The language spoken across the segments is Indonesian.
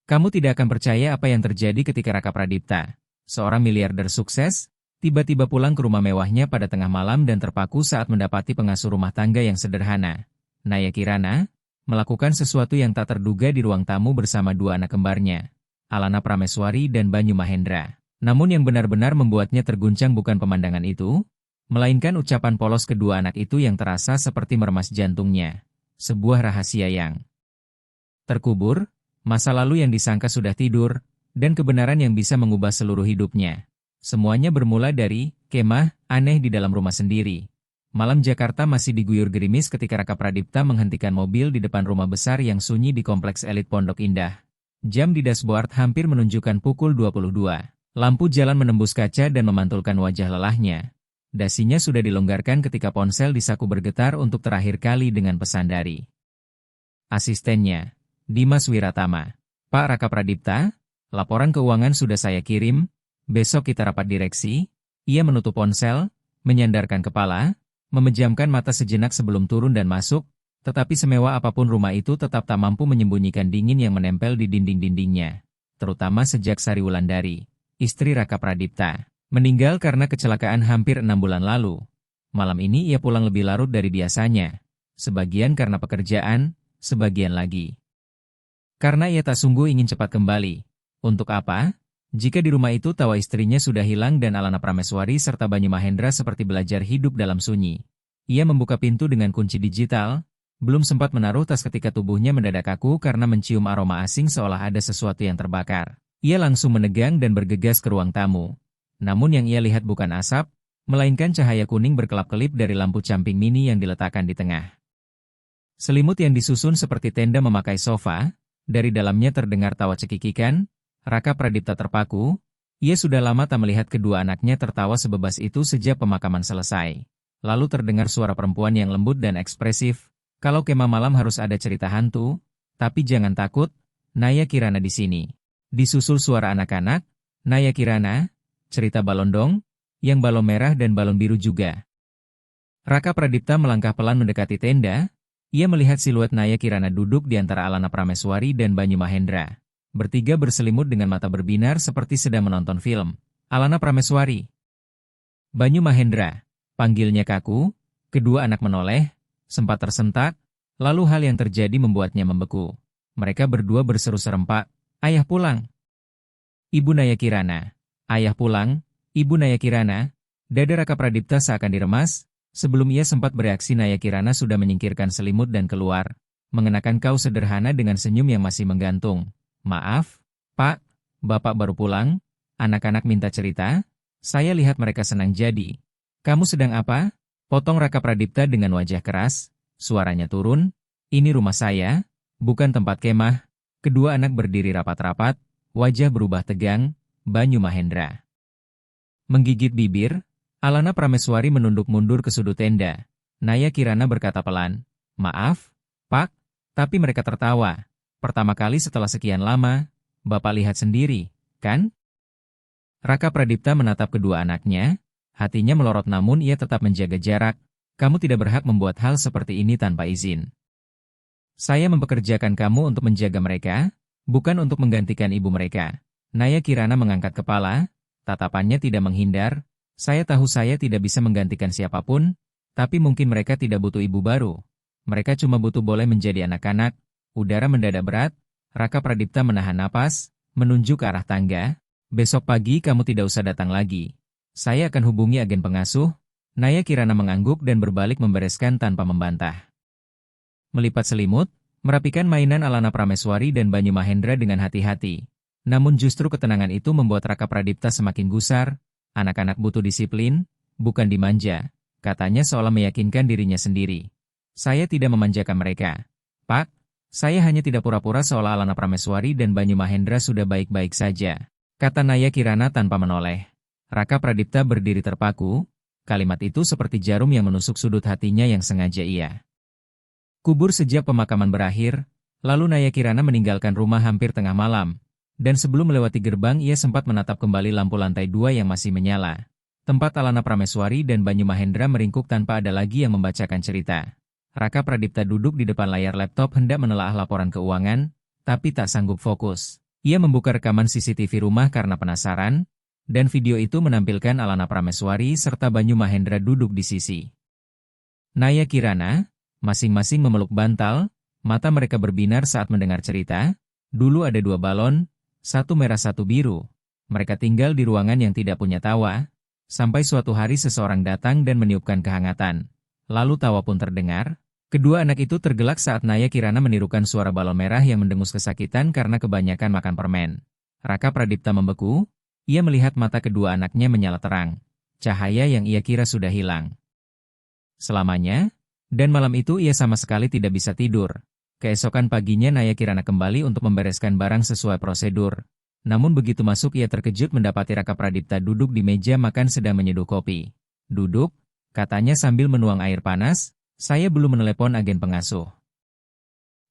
Kamu tidak akan percaya apa yang terjadi ketika Raka Pradipta, seorang miliarder sukses, tiba-tiba pulang ke rumah mewahnya pada tengah malam dan terpaku saat mendapati pengasuh rumah tangga yang sederhana, Naya Kirana, melakukan sesuatu yang tak terduga di ruang tamu bersama dua anak kembarnya, Alana Prameswari dan Banyu Mahendra. Namun yang benar-benar membuatnya terguncang bukan pemandangan itu, melainkan ucapan polos kedua anak itu yang terasa seperti meremas jantungnya. Sebuah rahasia yang terkubur, masa lalu yang disangka sudah tidur, dan kebenaran yang bisa mengubah seluruh hidupnya. Semuanya bermula dari kemah aneh di dalam rumah sendiri. Malam Jakarta masih diguyur gerimis ketika Raka Pradipta menghentikan mobil di depan rumah besar yang sunyi di kompleks elit Pondok Indah. Jam di dashboard hampir menunjukkan pukul 22. Lampu jalan menembus kaca dan memantulkan wajah lelahnya. Dasinya sudah dilonggarkan ketika ponsel di saku bergetar untuk terakhir kali dengan pesan dari asistennya, Dimas Wiratama. Pak Raka Pradipta, laporan keuangan sudah saya kirim, besok kita rapat direksi. Ia menutup ponsel, menyandarkan kepala, memejamkan mata sejenak sebelum turun dan masuk, tetapi semewah apapun rumah itu tetap tak mampu menyembunyikan dingin yang menempel di dinding-dindingnya. Terutama sejak Sari Wulandari, istri Raka Pradipta, meninggal karena kecelakaan hampir 6 bulan lalu. Malam ini ia pulang lebih larut dari biasanya. Sebagian karena pekerjaan, sebagian lagi karena ia tak sungguh ingin cepat kembali. Untuk apa? Jika di rumah itu tawa istrinya sudah hilang dan Alana Prameswari serta Banyu Mahendra seperti belajar hidup dalam sunyi. Ia membuka pintu dengan kunci digital, belum sempat menaruh tas ketika tubuhnya mendadak kaku karena mencium aroma asing seolah ada sesuatu yang terbakar. Ia langsung menegang dan bergegas ke ruang tamu. Namun yang ia lihat bukan asap, melainkan cahaya kuning berkelap-kelip dari lampu camping mini yang diletakkan di tengah. Selimut yang disusun seperti tenda memakai sofa, dari dalamnya terdengar tawa cekikikan. Raka Pradipta terpaku, ia sudah lama tak melihat kedua anaknya tertawa sebebas itu sejak pemakaman selesai. Lalu terdengar suara perempuan yang lembut dan ekspresif, kalau kemah malam harus ada cerita hantu, tapi jangan takut, Naya Kirana di sini. Disusul suara anak-anak, Naya Kirana, cerita balon dong, yang balon merah dan balon biru juga. Raka Pradipta melangkah pelan mendekati tenda, ia melihat siluet Naya Kirana duduk di antara Alana Prameswari dan Banyu Mahendra. Bertiga berselimut dengan mata berbinar seperti sedang menonton film. Alana Prameswari, Banyu Mahendra, panggilnya kaku, kedua anak menoleh, sempat tersentak, lalu hal yang terjadi membuatnya membeku. Mereka berdua berseru serempak, ayah pulang. Ibu Naya Kirana, ayah pulang, Ibu Naya Kirana. Dada Raka Pradipta seakan diremas, sebelum ia sempat bereaksi Naya Kirana sudah menyingkirkan selimut dan keluar, mengenakan kaos sederhana dengan senyum yang masih menggantung. Maaf, Pak, Bapak baru pulang, anak-anak minta cerita, saya lihat mereka senang jadi. Kamu sedang apa? Potong Raka Pradipta dengan wajah keras, suaranya turun, ini rumah saya, bukan tempat kemah. Kedua anak berdiri rapat-rapat, wajah berubah tegang. Banyu Mahendra menggigit bibir, Alana Prameswari menunduk mundur ke sudut tenda. Naya Kirana berkata pelan, maaf, Pak, tapi mereka tertawa. Pertama kali setelah sekian lama, Bapak lihat sendiri, kan? Raka Pradipta menatap kedua anaknya, hatinya melorot namun ia tetap menjaga jarak. Kamu tidak berhak membuat hal seperti ini tanpa izin. Saya mempekerjakan kamu untuk menjaga mereka, bukan untuk menggantikan ibu mereka. Naya Kirana mengangkat kepala, tatapannya tidak menghindar. Saya tahu saya tidak bisa menggantikan siapapun, tapi mungkin mereka tidak butuh ibu baru. Mereka cuma butuh boleh menjadi anak-anak. Udara mendadak berat, Raka Pradipta menahan napas, menunjuk ke arah tangga. Besok pagi kamu tidak usah datang lagi. Saya akan hubungi agen pengasuh. Naya Kirana mengangguk dan berbalik membereskan tanpa membantah. Melipat selimut, merapikan mainan Alana Prameswari dan Banyu Mahendra dengan hati-hati. Namun justru ketenangan itu membuat Raka Pradipta semakin gusar. Anak-anak butuh disiplin, bukan dimanja, katanya seolah meyakinkan dirinya sendiri. Saya tidak memanjakan mereka, Pak. Saya hanya tidak pura-pura seolah Alana Prameswari dan Banyu Mahendra sudah baik-baik saja, kata Naya Kirana tanpa menoleh. Raka Pradipta berdiri terpaku, kalimat itu seperti jarum yang menusuk sudut hatinya yang sengaja ia kubur sejak pemakaman berakhir. Lalu Naya Kirana meninggalkan rumah hampir tengah malam, dan sebelum melewati gerbang ia sempat menatap kembali lampu lantai 2 yang masih menyala. Tempat Alana Prameswari dan Banyu Mahendra meringkuk tanpa ada lagi yang membacakan cerita. Raka Pradipta duduk di depan layar laptop hendak menelaah laporan keuangan, tapi tak sanggup fokus. Ia membuka rekaman CCTV rumah karena penasaran, dan video itu menampilkan Alana Prameswari serta Banyu Mahendra duduk di sisi Naya Kirana, masing-masing memeluk bantal, mata mereka berbinar saat mendengar cerita. Dulu ada 2 balon, satu merah satu biru. Mereka tinggal di ruangan yang tidak punya tawa, sampai suatu hari seseorang datang dan meniupkan kehangatan. Lalu tawa pun terdengar. Kedua anak itu tergelak saat Naya Kirana menirukan suara balon merah yang mendengus kesakitan karena kebanyakan makan permen. Raka Pradipta membeku, ia melihat mata kedua anaknya menyala terang. Cahaya yang ia kira sudah hilang selamanya, dan malam itu ia sama sekali tidak bisa tidur. Keesokan paginya Naya Kirana kembali untuk membereskan barang sesuai prosedur. Namun begitu masuk ia terkejut mendapati Raka Pradipta duduk di meja makan sedang menyeduh kopi. "Duduk," katanya sambil menuang air panas, "saya belum menelepon agen pengasuh."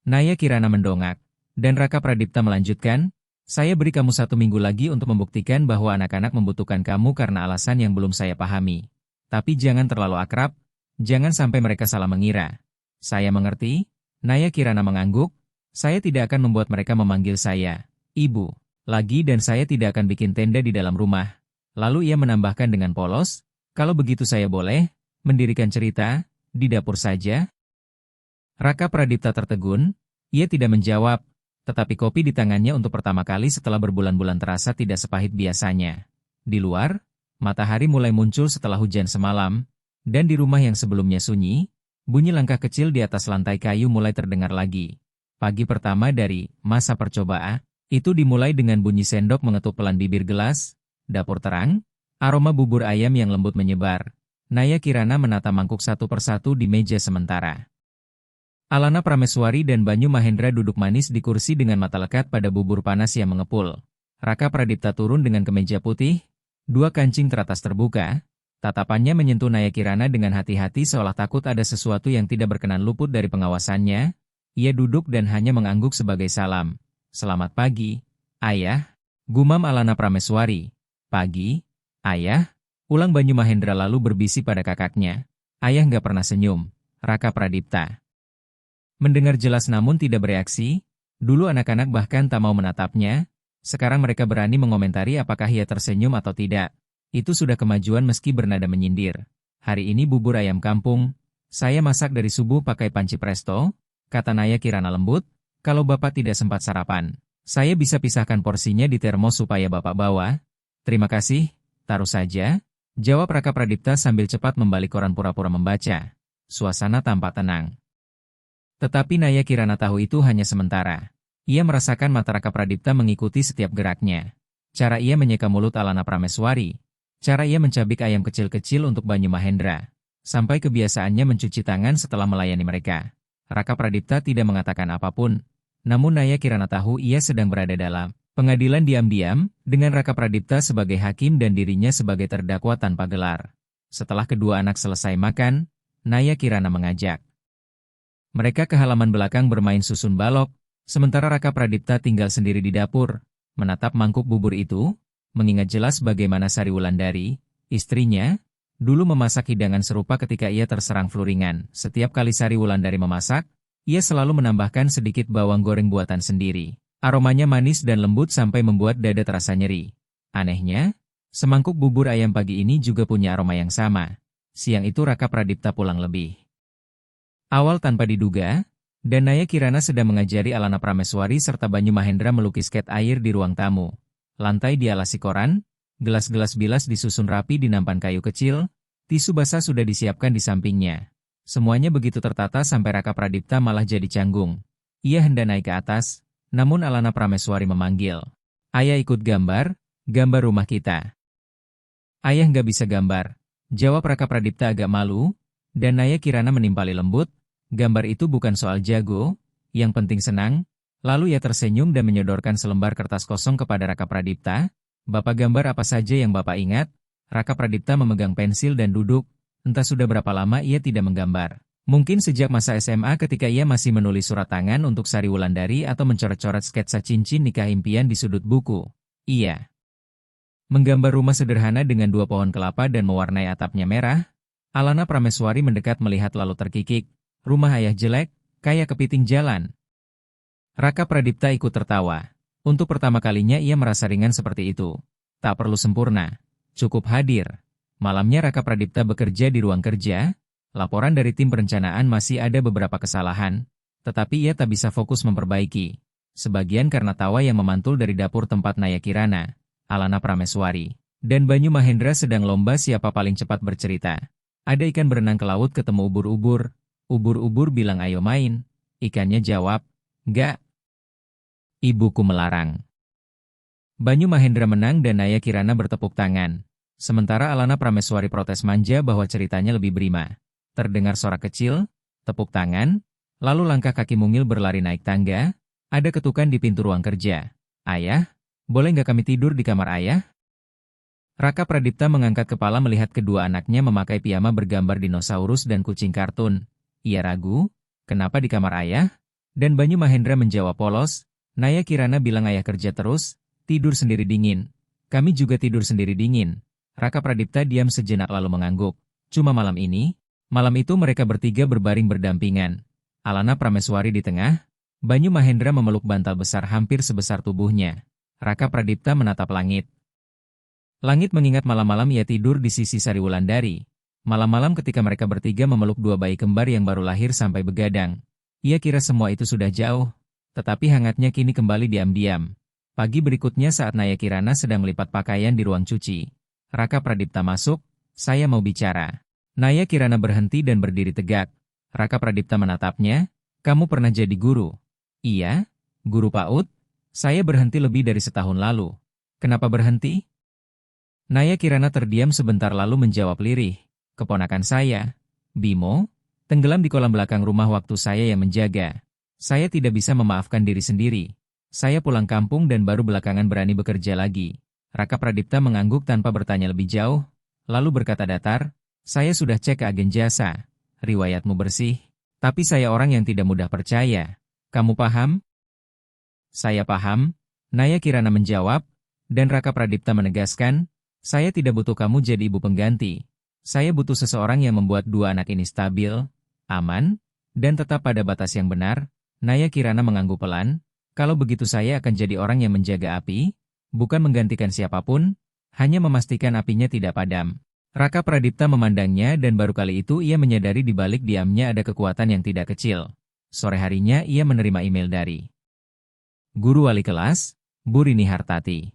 Naya Kirana mendongak, dan Raka Pradipta melanjutkan, "Saya beri kamu 1 minggu lagi untuk membuktikan bahwa anak-anak membutuhkan kamu karena alasan yang belum saya pahami. Tapi jangan terlalu akrab, jangan sampai mereka salah mengira." "Saya mengerti." Naya Kirana mengangguk, "Saya tidak akan membuat mereka memanggil saya Ibu lagi dan saya tidak akan bikin tenda di dalam rumah." Lalu ia menambahkan dengan polos, "Kalau begitu saya boleh mendirikan cerita di dapur saja?" Raka Pradipta tertegun, ia tidak menjawab, tetapi kopi di tangannya untuk pertama kali setelah berbulan-bulan terasa tidak sepahit biasanya. Di luar, matahari mulai muncul setelah hujan semalam, dan di rumah yang sebelumnya sunyi, bunyi langkah kecil di atas lantai kayu mulai terdengar lagi. Pagi pertama dari masa percobaan, itu dimulai dengan bunyi sendok mengetuk pelan bibir gelas, dapur terang, aroma bubur ayam yang lembut menyebar. Naya Kirana menata mangkuk satu persatu di meja sementara. Alana Prameswari dan Banyu Mahendra duduk manis di kursi dengan mata lekat pada bubur panas yang mengepul. Raka Pradipta turun dengan kemeja putih, 2 kancing teratas terbuka. Tatapannya menyentuh Naya Kirana dengan hati-hati seolah takut ada sesuatu yang tidak berkenan luput dari pengawasannya. Ia duduk dan hanya mengangguk sebagai salam. "Selamat pagi, Ayah," gumam Alana Prameswari. "Pagi, Ayah," ulang Banyu Mahendra lalu berbisik pada kakaknya. "Ayah nggak pernah senyum." Raka Pradipta mendengar jelas namun tidak bereaksi. Dulu anak-anak bahkan tak mau menatapnya. Sekarang mereka berani mengomentari apakah ia tersenyum atau tidak. Itu sudah kemajuan meski bernada menyindir. "Hari ini bubur ayam kampung. Saya masak dari subuh pakai panci presto," kata Naya Kirana lembut. "Kalau Bapak tidak sempat sarapan, saya bisa pisahkan porsinya di termos supaya Bapak bawa." "Terima kasih, taruh saja," jawab Raka Pradipta sambil cepat membalik koran pura-pura membaca. Suasana tampak tenang. Tetapi Naya Kirana tahu itu hanya sementara. Ia merasakan mata Raka Pradipta mengikuti setiap geraknya. Cara ia menyeka mulut Alana Prameswari. Cara ia mencabik ayam kecil-kecil untuk Banyu Mahendra. Sampai kebiasaannya mencuci tangan setelah melayani mereka. Raka Pradipta tidak mengatakan apapun. Namun Naya Kirana tahu ia sedang berada dalam pengadilan diam-diam, dengan Raka Pradipta sebagai hakim dan dirinya sebagai terdakwa tanpa gelar. Setelah kedua anak selesai makan, Naya Kirana mengajak mereka ke halaman belakang bermain susun balok, sementara Raka Pradipta tinggal sendiri di dapur, menatap mangkuk bubur itu, mengingat jelas bagaimana Sari Wulandari, istrinya, dulu memasak hidangan serupa ketika ia terserang flu ringan. Setiap kali Sari Wulandari memasak, ia selalu menambahkan sedikit bawang goreng buatan sendiri. Aromanya manis dan lembut sampai membuat dada terasa nyeri. Anehnya, semangkuk bubur ayam pagi ini juga punya aroma yang sama. Siang itu Raka Pradipta pulang lebih awal tanpa diduga, dan Naya Kirana sedang mengajari Alana Prameswari serta Banyu Mahendra melukis cat air di ruang tamu. Lantai dialasi koran, gelas-gelas bilas disusun rapi di nampan kayu kecil, tisu basah sudah disiapkan di sampingnya. Semuanya begitu tertata sampai Raka Pradipta malah jadi canggung. Ia hendak naik ke atas, namun Alana Prameswari memanggil. "Ayah ikut gambar rumah kita." "Ayah nggak bisa gambar," jawab Raka Pradipta agak malu, dan Naya Kirana menimpali lembut, "Gambar itu bukan soal jago, yang penting senang." Lalu ia tersenyum dan menyodorkan selembar kertas kosong kepada Raka Pradipta. "Bapak gambar apa saja yang Bapak ingat?" Raka Pradipta memegang pensil dan duduk. Entah sudah berapa lama ia tidak menggambar. Mungkin sejak masa SMA ketika ia masih menulis surat tangan untuk Sari Wulandari atau mencoret-coret sketsa cincin nikah impian di sudut buku. Ia menggambar rumah sederhana dengan 2 pohon kelapa dan mewarnai atapnya merah. Alana Prameswari mendekat melihat lalu terkikik. "Rumah ayah jelek, kayak kepiting jalan." Raka Pradipta ikut tertawa. Untuk pertama kalinya ia merasa ringan seperti itu. Tak perlu sempurna. Cukup hadir. Malamnya Raka Pradipta bekerja di ruang kerja. Laporan dari tim perencanaan masih ada beberapa kesalahan, tetapi ia tak bisa fokus memperbaiki. Sebagian karena tawa yang memantul dari dapur tempat Naya Kirana, Alana Prameswari, dan Banyu Mahendra sedang lomba siapa paling cepat bercerita. Ada ikan berenang ke laut ketemu ubur-ubur. Ubur-ubur bilang ayo main. Ikannya jawab, "Nggak. Ibuku melarang." Banyu Mahendra menang dan Naya Kirana bertepuk tangan. Sementara Alana Prameswari protes manja bahwa ceritanya lebih berima. Terdengar sorak kecil, tepuk tangan, lalu langkah kaki mungil berlari naik tangga. Ada ketukan di pintu ruang kerja. "Ayah, boleh nggak kami tidur di kamar ayah?" Raka Pradipta mengangkat kepala melihat kedua anaknya memakai piyama bergambar dinosaurus dan kucing kartun. Ia ragu, kenapa di kamar ayah? Dan Banyu Mahendra menjawab polos, "Naya Kirana bilang ayah kerja terus, tidur sendiri dingin. Kami juga tidur sendiri dingin." Raka Pradipta diam sejenak lalu mengangguk. Cuma malam ini, malam itu mereka bertiga berbaring berdampingan. Alana Prameswari di tengah, Banyu Mahendra memeluk bantal besar hampir sebesar tubuhnya. Raka Pradipta menatap langit. Langit mengingat malam-malam ia tidur di sisi Sari Wulandari. Malam-malam ketika mereka bertiga memeluk dua bayi kembar yang baru lahir sampai begadang. Ia kira semua itu sudah jauh, tetapi hangatnya kini kembali diam-diam. Pagi berikutnya saat Naya Kirana sedang melipat pakaian di ruang cuci. Raka Pradipta masuk, "Saya mau bicara." Naya Kirana berhenti dan berdiri tegak. Raka Pradipta menatapnya, "Kamu pernah jadi guru?" "Iya, guru PAUD. Saya berhenti lebih dari setahun lalu." "Kenapa berhenti?" Naya Kirana terdiam sebentar lalu menjawab lirih, "Keponakan saya, Bimo, tenggelam di kolam belakang rumah waktu saya yang menjaga. Saya tidak bisa memaafkan diri sendiri. Saya pulang kampung dan baru belakangan berani bekerja lagi." Raka Pradipta mengangguk tanpa bertanya lebih jauh, lalu berkata datar, "Saya sudah cek ke agen jasa. Riwayatmu bersih, tapi saya orang yang tidak mudah percaya. Kamu paham?" "Saya paham," Naya Kirana menjawab, dan Raka Pradipta menegaskan, "Saya tidak butuh kamu jadi ibu pengganti. Saya butuh seseorang yang membuat dua anak ini stabil, aman, dan tetap pada batas yang benar." Naya Kirana mengangguk pelan, "Kalau begitu saya akan jadi orang yang menjaga api, bukan menggantikan siapapun, hanya memastikan apinya tidak padam." Raka Pradipta memandangnya dan baru kali itu ia menyadari di balik diamnya ada kekuatan yang tidak kecil. Sore harinya ia menerima email dari guru wali kelas, Bu Rini Hartati,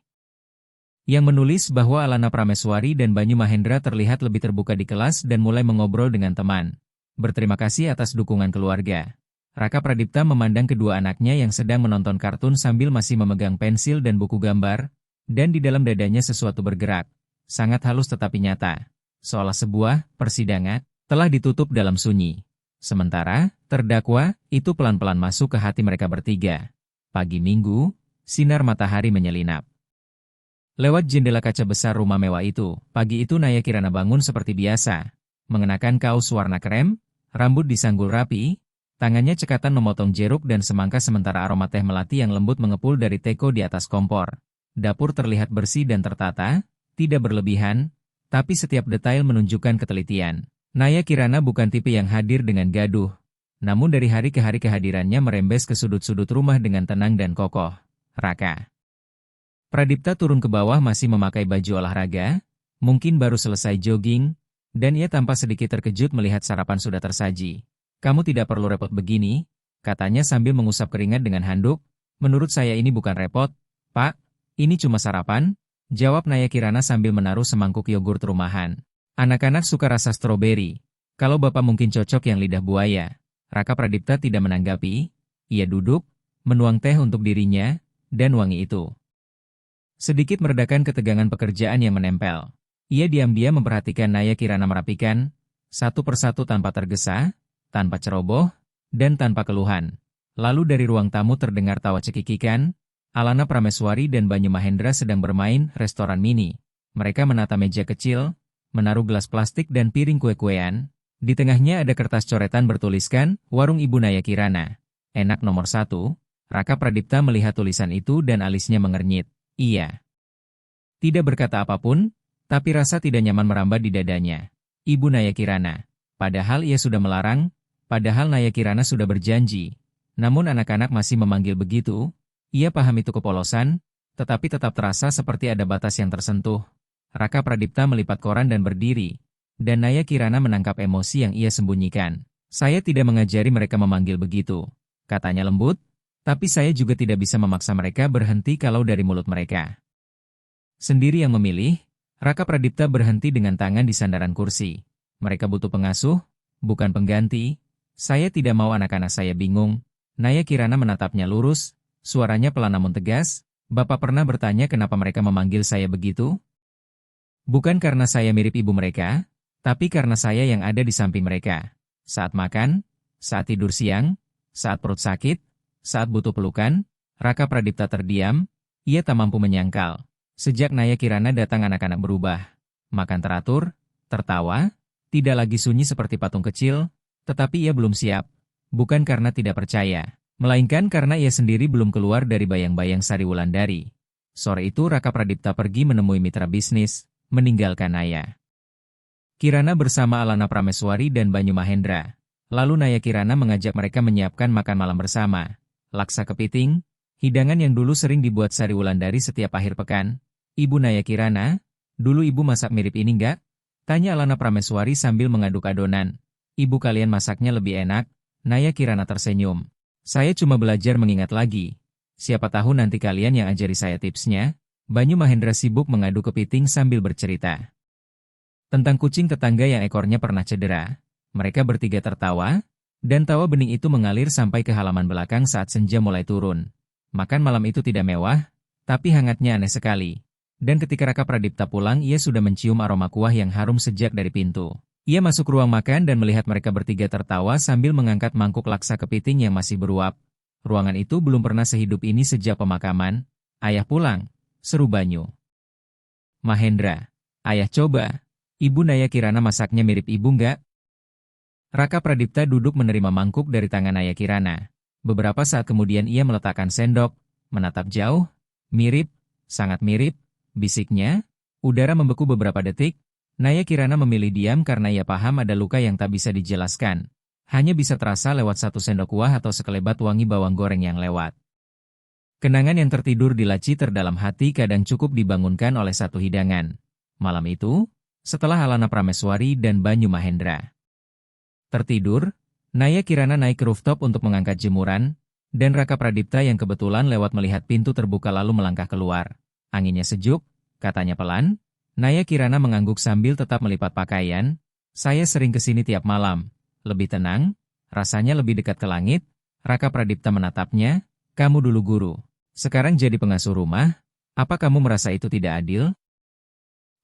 yang menulis bahwa Alana Prameswari dan Banyu Mahendra terlihat lebih terbuka di kelas dan mulai mengobrol dengan teman. Berterima kasih atas dukungan keluarga. Raka Pradipta memandang kedua anaknya yang sedang menonton kartun sambil masih memegang pensil dan buku gambar, dan di dalam dadanya sesuatu bergerak. Sangat halus tetapi nyata. Seolah sebuah persidangan telah ditutup dalam sunyi. Sementara, terdakwa itu pelan-pelan masuk ke hati mereka bertiga. Pagi Minggu, sinar matahari menyelinap lewat jendela kaca besar rumah mewah itu. Pagi itu Naya Kirana bangun seperti biasa. Mengenakan kaos warna krem, rambut disanggul rapi, tangannya cekatan memotong jeruk dan semangka sementara aroma teh melati yang lembut mengepul dari teko di atas kompor. Dapur terlihat bersih dan tertata, tidak berlebihan, tapi setiap detail menunjukkan ketelitian. Naya Kirana bukan tipe yang hadir dengan gaduh. Namun dari hari ke hari kehadirannya merembes ke sudut-sudut rumah dengan tenang dan kokoh. Raka Pradipta turun ke bawah masih memakai baju olahraga, mungkin baru selesai jogging, dan ia tampak sedikit terkejut melihat sarapan sudah tersaji. "Kamu tidak perlu repot begini," katanya sambil mengusap keringat dengan handuk. "Menurut saya ini bukan repot, Pak. Ini cuma sarapan," jawab Naya Kirana sambil menaruh semangkuk yogurt rumahan. "Anak-anak suka rasa stroberi. Kalau Bapak mungkin cocok yang lidah buaya." Raka Pradipta tidak menanggapi. Ia duduk, menuang teh untuk dirinya, dan wangi itu sedikit meredakan ketegangan pekerjaan yang menempel. Ia diam-diam memperhatikan Naya Kirana merapikan, satu persatu tanpa tergesa, tanpa ceroboh, dan tanpa keluhan. Lalu dari ruang tamu terdengar tawa cekikikan. Alana Prameswari dan Banyu Mahendra sedang bermain restoran mini. Mereka menata meja kecil, menaruh gelas plastik dan piring kue-kuean. Di tengahnya ada kertas coretan bertuliskan, "Warung Ibu Naya Kirana. Enak nomor 1. Raka Pradipta melihat tulisan itu dan alisnya mengernyit. Ia tidak berkata apapun, tapi rasa tidak nyaman merambat di dadanya. Ibu Naya Kirana. Padahal ia sudah melarang, padahal Naya Kirana sudah berjanji. Namun anak-anak masih memanggil begitu. Ia paham itu kepolosan, tetapi tetap terasa seperti ada batas yang tersentuh. Raka Pradipta melipat koran dan berdiri, dan Naya Kirana menangkap emosi yang ia sembunyikan. Saya tidak mengajari mereka memanggil begitu, katanya lembut, tapi saya juga tidak bisa memaksa mereka berhenti kalau dari mulut mereka sendiri yang memilih. Raka Pradipta berhenti dengan tangan di sandaran kursi. Mereka butuh pengasuh, bukan pengganti. Saya tidak mau anak-anak saya bingung. Naya Kirana menatapnya lurus, suaranya pelan namun tegas. Bapak pernah bertanya kenapa mereka memanggil saya begitu? Bukan karena saya mirip ibu mereka, tapi karena saya yang ada di samping mereka. Saat makan, saat tidur siang, saat perut sakit, saat butuh pelukan. Raka Pradipta terdiam, ia tak mampu menyangkal. Sejak Naya Kirana datang anak-anak berubah. Makan teratur, tertawa, tidak lagi sunyi seperti patung kecil, tetapi ia belum siap. Bukan karena tidak percaya, melainkan karena ia sendiri belum keluar dari bayang-bayang Sari Wulandari. Sore itu Raka Pradipta pergi menemui mitra bisnis, meninggalkan Naya Kirana bersama Alana Prameswari dan Banyu Mahendra. Lalu Naya Kirana mengajak mereka menyiapkan makan malam bersama. Laksa kepiting, hidangan yang dulu sering dibuat Sari Wulandari setiap akhir pekan. Ibu Naya Kirana, dulu ibu masak mirip ini enggak? Tanya Alana Prameswari sambil mengaduk adonan. Ibu kalian masaknya lebih enak. Naya Kirana tersenyum. Saya cuma belajar mengingat lagi. Siapa tahu nanti kalian yang ajari saya tipsnya. Banyu Mahendra sibuk mengaduk kepiting sambil bercerita tentang kucing tetangga yang ekornya pernah cedera. Mereka bertiga tertawa, dan tawa bening itu mengalir sampai ke halaman belakang saat senja mulai turun. Makan malam itu tidak mewah, tapi hangatnya aneh sekali. Dan ketika Raka Pradipta pulang, ia sudah mencium aroma kuah yang harum sejak dari pintu. Ia masuk ruang makan dan melihat mereka bertiga tertawa sambil mengangkat mangkuk laksa kepiting yang masih beruap. Ruangan itu belum pernah sehidup ini sejak pemakaman. Ayah pulang, seru Banyu Mahendra. Ayah coba. Ibu Naya Kirana masaknya mirip ibu enggak? Raka Pradipta duduk menerima mangkuk dari tangan Naya Kirana. Beberapa saat kemudian ia meletakkan sendok, menatap jauh. Mirip, sangat mirip. Bisiknya, udara membeku beberapa detik. Naya Kirana memilih diam karena ia paham ada luka yang tak bisa dijelaskan. Hanya bisa terasa lewat satu sendok kuah atau sekelebat wangi bawang goreng yang lewat. Kenangan yang tertidur di laci terdalam hati kadang cukup dibangunkan oleh satu hidangan. Malam itu, setelah Alana Prameswari dan Banyu Mahendra tertidur, Naya Kirana naik ke rooftop untuk mengangkat jemuran, dan Raka Pradipta yang kebetulan lewat melihat pintu terbuka lalu melangkah keluar. Anginnya sejuk, katanya pelan. Naya Kirana mengangguk sambil tetap melipat pakaian. Saya sering kesini tiap malam. Lebih tenang, rasanya lebih dekat ke langit. Raka Pradipta menatapnya. Kamu dulu guru, sekarang jadi pengasuh rumah. Apa kamu merasa itu tidak adil?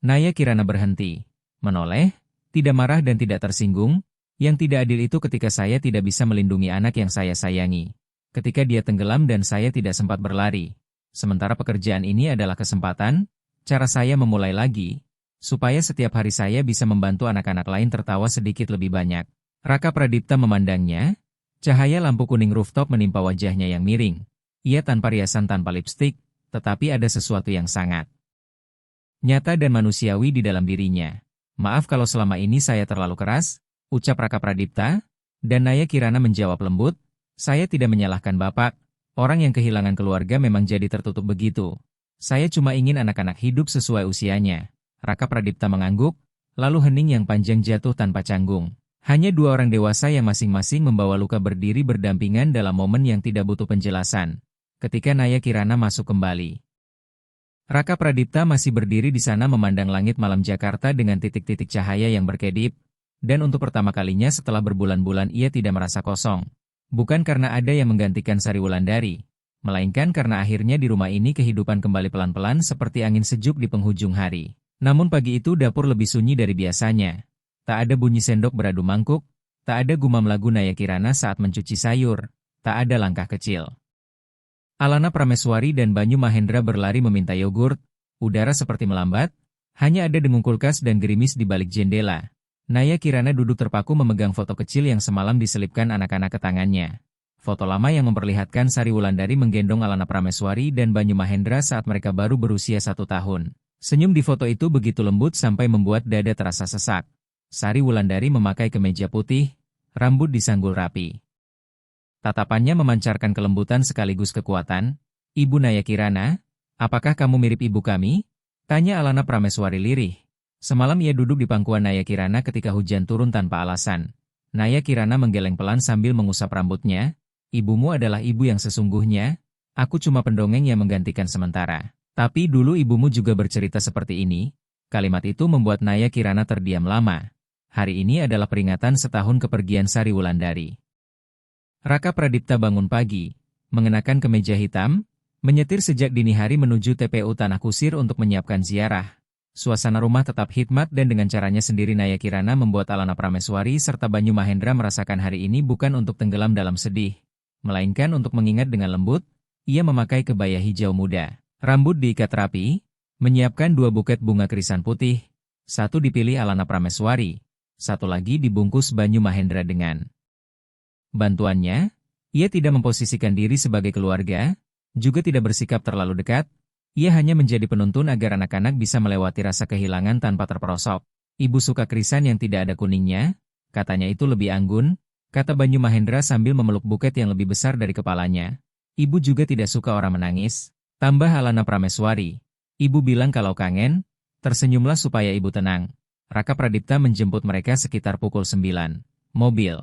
Naya Kirana berhenti, menoleh, tidak marah dan tidak tersinggung. Yang tidak adil itu ketika saya tidak bisa melindungi anak yang saya sayangi. Ketika dia tenggelam dan saya tidak sempat berlari. Sementara pekerjaan ini adalah kesempatan, cara saya memulai lagi, supaya setiap hari saya bisa membantu anak-anak lain tertawa sedikit lebih banyak. Raka Pradipta memandangnya, cahaya lampu kuning rooftop menimpa wajahnya yang miring. Ia tanpa riasan tanpa lipstik, tetapi ada sesuatu yang sangat nyata dan manusiawi di dalam dirinya. Maaf kalau selama ini saya terlalu keras, ucap Raka Pradipta, dan Naya Kirana menjawab lembut, saya tidak menyalahkan Bapak. Orang yang kehilangan keluarga memang jadi tertutup begitu. Saya cuma ingin anak-anak hidup sesuai usianya. Raka Pradipta mengangguk, lalu hening yang panjang jatuh tanpa canggung. Hanya dua orang dewasa yang masing-masing membawa luka berdiri berdampingan dalam momen yang tidak butuh penjelasan. Ketika Naya Kirana masuk kembali, Raka Pradipta masih berdiri di sana memandang langit malam Jakarta dengan titik-titik cahaya yang berkedip, dan untuk pertama kalinya setelah berbulan-bulan ia tidak merasa kosong. Bukan karena ada yang menggantikan Sari Wulandari, melainkan karena akhirnya di rumah ini kehidupan kembali pelan-pelan seperti angin sejuk di penghujung hari. Namun pagi itu dapur lebih sunyi dari biasanya. Tak ada bunyi sendok beradu mangkuk, tak ada gumam lagu Naya Kirana saat mencuci sayur, tak ada langkah kecil Alana Prameswari dan Banyu Mahendra berlari meminta yogurt. Udara seperti melambat, hanya ada dengung kulkas dan gerimis di balik jendela. Naya Kirana duduk terpaku memegang foto kecil yang semalam diselipkan anak-anak ke tangannya. Foto lama yang memperlihatkan Sari Wulandari menggendong Alana Prameswari dan Banyu Mahendra saat mereka baru berusia 1 tahun. Senyum di foto itu begitu lembut sampai membuat dada terasa sesak. Sari Wulandari memakai kemeja putih, rambut disanggul rapi. Tatapannya memancarkan kelembutan sekaligus kekuatan. Ibu Naya Kirana, apakah kamu mirip ibu kami? Tanya Alana Prameswari lirih. Semalam ia duduk di pangkuan Naya Kirana ketika hujan turun tanpa alasan. Naya Kirana menggeleng pelan sambil mengusap rambutnya. Ibumu adalah ibu yang sesungguhnya. Aku cuma pendongeng yang menggantikan sementara. Tapi dulu ibumu juga bercerita seperti ini. Kalimat itu membuat Naya Kirana terdiam lama. Hari ini adalah peringatan setahun kepergian Sari Wulandari. Raka Pradipta bangun pagi, mengenakan kemeja hitam, menyetir sejak dini hari menuju TPU Tanah Kusir untuk menyiapkan ziarah. Suasana rumah tetap hikmat dan dengan caranya sendiri Naya Kirana membuat Alana Prameswari serta Banyu Mahendra merasakan hari ini bukan untuk tenggelam dalam sedih, melainkan untuk mengingat dengan lembut. Ia memakai kebaya hijau muda, rambut diikat rapi, menyiapkan 2 buket bunga krisan putih. Satu dipilih Alana Prameswari, satu lagi dibungkus Banyu Mahendra dengan bantuannya. Ia tidak memposisikan diri sebagai keluarga, juga tidak bersikap terlalu dekat. Ia hanya menjadi penuntun agar anak-anak bisa melewati rasa kehilangan tanpa terperosok. Ibu suka krisan yang tidak ada kuningnya, katanya itu lebih anggun, kata Banyu Mahendra sambil memeluk buket yang lebih besar dari kepalanya. Ibu juga tidak suka orang menangis, tambah Alana Prameswari. Ibu bilang kalau kangen, tersenyumlah supaya ibu tenang. Raka Pradipta menjemput mereka sekitar pukul 9. Mobil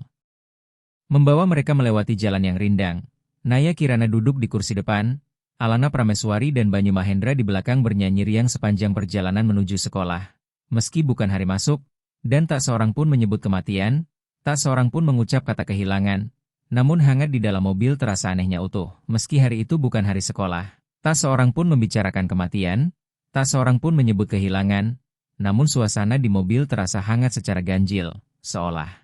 membawa mereka melewati jalan yang rindang. Naya Kirana duduk di kursi depan, Alana Prameswari dan Banyu Mahendra di belakang bernyanyi riang sepanjang perjalanan menuju sekolah. Meski bukan hari masuk, dan tak seorang pun menyebut kematian, tak seorang pun mengucap kata kehilangan. Namun hangat di dalam mobil terasa anehnya utuh. Meski hari itu bukan hari sekolah, tak seorang pun membicarakan kematian, tak seorang pun menyebut kehilangan. Namun suasana di mobil terasa hangat secara ganjil, seolah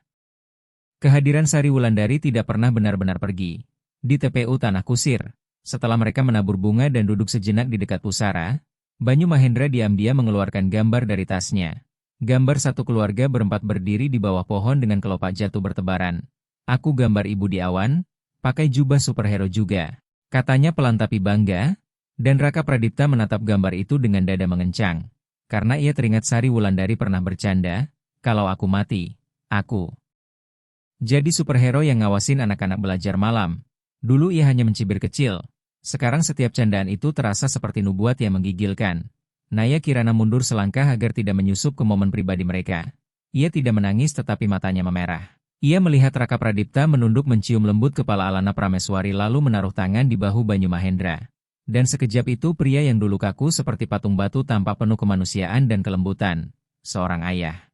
kehadiran Sari Wulandari tidak pernah benar-benar pergi. Di TPU Tanah Kusir, setelah mereka menabur bunga dan duduk sejenak di dekat pusara, Banyu Mahendra diam-diam mengeluarkan gambar dari tasnya. Gambar satu keluarga berempat berdiri di bawah pohon dengan kelopak jatuh bertebaran. Aku gambar ibu di awan, pakai jubah superhero juga, katanya pelan tapi bangga, dan Raka Pradipta menatap gambar itu dengan dada mengencang. Karena ia teringat Sari Wulandari pernah bercanda, kalau aku mati, aku jadi superhero yang ngawasin anak-anak belajar malam. Dulu ia hanya mencibir kecil. Sekarang setiap candaan itu terasa seperti nubuat yang menggigilkan. Naya Kirana mundur selangkah agar tidak menyusup ke momen pribadi mereka. Ia tidak menangis tetapi matanya memerah. Ia melihat Raka Pradipta menunduk mencium lembut kepala Alana Prameswari lalu menaruh tangan di bahu Banyu Mahendra. Dan sekejap itu pria yang dulu kaku seperti patung batu tampak penuh kemanusiaan dan kelembutan. Seorang ayah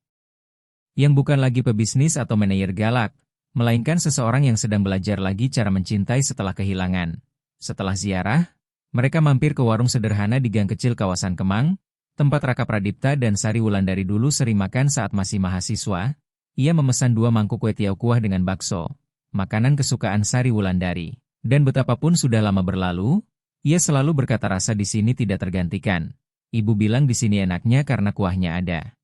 yang bukan lagi pebisnis atau manajer galak, melainkan seseorang yang sedang belajar lagi cara mencintai setelah kehilangan. Setelah ziarah, mereka mampir ke warung sederhana di gang kecil kawasan Kemang, tempat Raka Pradipta dan Sari Wulandari dulu sering makan saat masih mahasiswa. Ia memesan 2 mangkuk kue tiaw kuah dengan bakso, makanan kesukaan Sari Wulandari. Dan betapapun sudah lama berlalu, ia selalu berkata rasa di sini tidak tergantikan. Ibu bilang di sini enaknya karena kuahnya ada.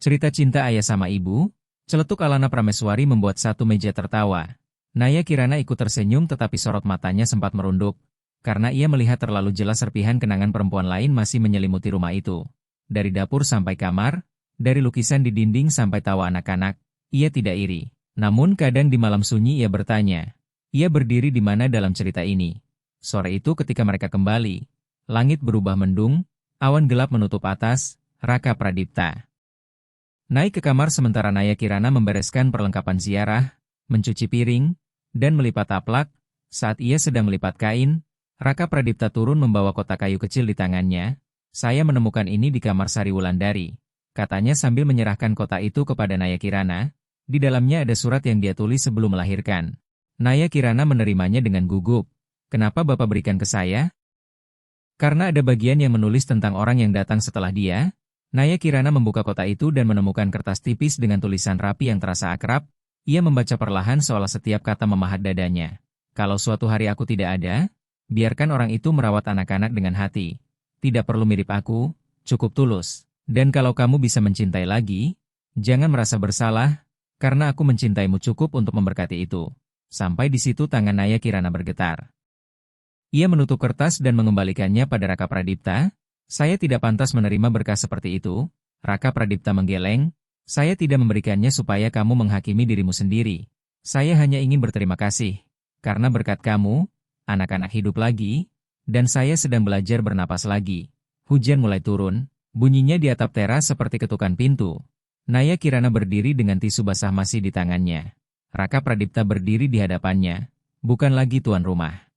Cerita cinta ayah sama ibu, celetuk Alana Prameswari membuat satu meja tertawa. Naya Kirana ikut tersenyum tetapi sorot matanya sempat merunduk, karena ia melihat terlalu jelas serpihan kenangan perempuan lain masih menyelimuti rumah itu. Dari dapur sampai kamar, dari lukisan di dinding sampai tawa anak-anak, ia tidak iri. Namun kadang di malam sunyi ia bertanya, ia berdiri di mana dalam cerita ini? Sore itu ketika mereka kembali, langit berubah mendung, awan gelap menutup atas. Raka Pradipta naik ke kamar sementara Naya Kirana membereskan perlengkapan ziarah, mencuci piring, dan melipat taplak. Saat ia sedang melipat kain, Raka Pradipta turun membawa kotak kayu kecil di tangannya. Saya menemukan ini di kamar Sari Wulandari, katanya sambil menyerahkan kotak itu kepada Naya Kirana. Di dalamnya ada surat yang dia tulis sebelum melahirkan. Naya Kirana menerimanya dengan gugup. Kenapa Bapak berikan ke saya? Karena ada bagian yang menulis tentang orang yang datang setelah dia. Naya Kirana membuka kotak itu dan menemukan kertas tipis dengan tulisan rapi yang terasa akrab. Ia membaca perlahan seolah setiap kata memahat dadanya. Kalau suatu hari aku tidak ada, biarkan orang itu merawat anak-anak dengan hati. Tidak perlu mirip aku, cukup tulus. Dan kalau kamu bisa mencintai lagi, jangan merasa bersalah, karena aku mencintaimu cukup untuk memberkati itu. Sampai di situ tangan Naya Kirana bergetar. Ia menutup kertas dan mengembalikannya pada Raka Pradipta. Saya tidak pantas menerima berkas seperti itu. Raka Pradipta menggeleng. Saya tidak memberikannya supaya kamu menghakimi dirimu sendiri. Saya hanya ingin berterima kasih. Karena berkat kamu, anak-anak hidup lagi. Dan saya sedang belajar bernapas lagi. Hujan mulai turun, bunyinya di atap teras seperti ketukan pintu. Naya Kirana berdiri dengan tisu basah masih di tangannya. Raka Pradipta berdiri di hadapannya, bukan lagi tuan rumah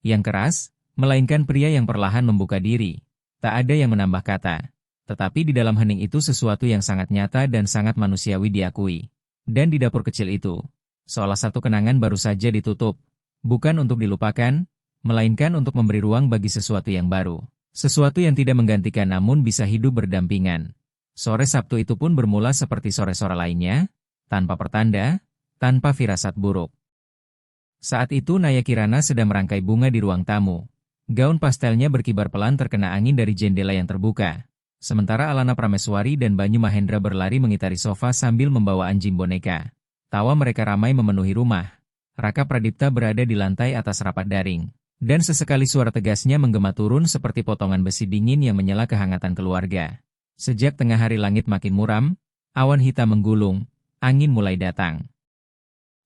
yang keras, melainkan pria yang perlahan membuka diri. Tak ada yang menambah kata. Tetapi di dalam hening itu sesuatu yang sangat nyata dan sangat manusiawi diakui. Dan di dapur kecil itu, seolah satu kenangan baru saja ditutup. Bukan untuk dilupakan, melainkan untuk memberi ruang bagi sesuatu yang baru. Sesuatu yang tidak menggantikan namun bisa hidup berdampingan. Sore Sabtu itu pun bermula seperti sore-sore lainnya, tanpa pertanda, tanpa firasat buruk. Saat itu Naya Kirana sedang merangkai bunga di ruang tamu. Gaun pastelnya berkibar pelan terkena angin dari jendela yang terbuka. Sementara Alana Prameswari dan Banyu Mahendra berlari mengitari sofa sambil membawa anjing boneka. Tawa mereka ramai memenuhi rumah. Raka Pradipta berada di lantai atas rapat daring. Dan sesekali suara tegasnya menggema turun seperti potongan besi dingin yang menyela kehangatan keluarga. Sejak tengah hari langit makin muram, awan hitam menggulung, angin mulai datang.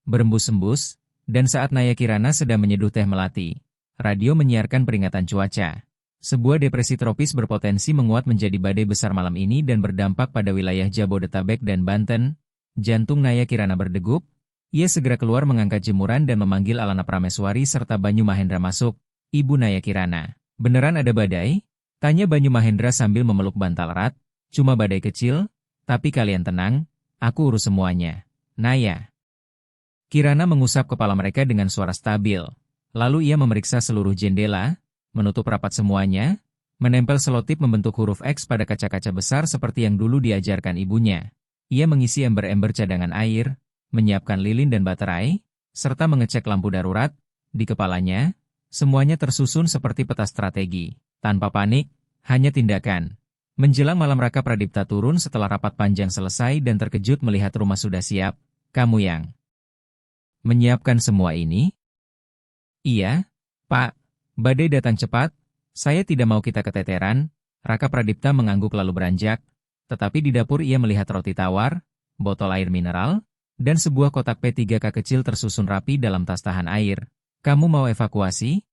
Berembus-embus, dan saat Naya Kirana sedang menyeduh teh melati, radio menyiarkan peringatan cuaca. Sebuah depresi tropis berpotensi menguat menjadi badai besar malam ini dan berdampak pada wilayah Jabodetabek dan Banten. Jantung Naya Kirana berdegup. Ia segera keluar mengangkat jemuran dan memanggil Alana Prameswari serta Banyu Mahendra masuk. Ibu Naya Kirana, beneran ada badai? Tanya Banyu Mahendra sambil memeluk bantal erat. Cuma badai kecil, tapi kalian tenang, aku urus semuanya. Naya Kirana mengusap kepala mereka dengan suara stabil. Lalu ia memeriksa seluruh jendela, menutup rapat semuanya, menempel selotip membentuk huruf X pada kaca-kaca besar seperti yang dulu diajarkan ibunya. Ia mengisi ember-ember cadangan air, menyiapkan lilin dan baterai, serta mengecek lampu darurat. Di kepalanya, semuanya tersusun seperti peta strategi. Tanpa panik, hanya tindakan. Menjelang malam Raka Pradipta turun setelah rapat panjang selesai dan terkejut melihat rumah sudah siap. Kamu yang menyiapkan semua ini? Iya, Pak. Badai datang cepat. Saya tidak mau kita keteteran. Raka Pradipta mengangguk lalu beranjak. Tetapi di dapur ia melihat roti tawar, botol air mineral, dan sebuah kotak P3K kecil tersusun rapi dalam tas tahan air. Kamu mau evakuasi?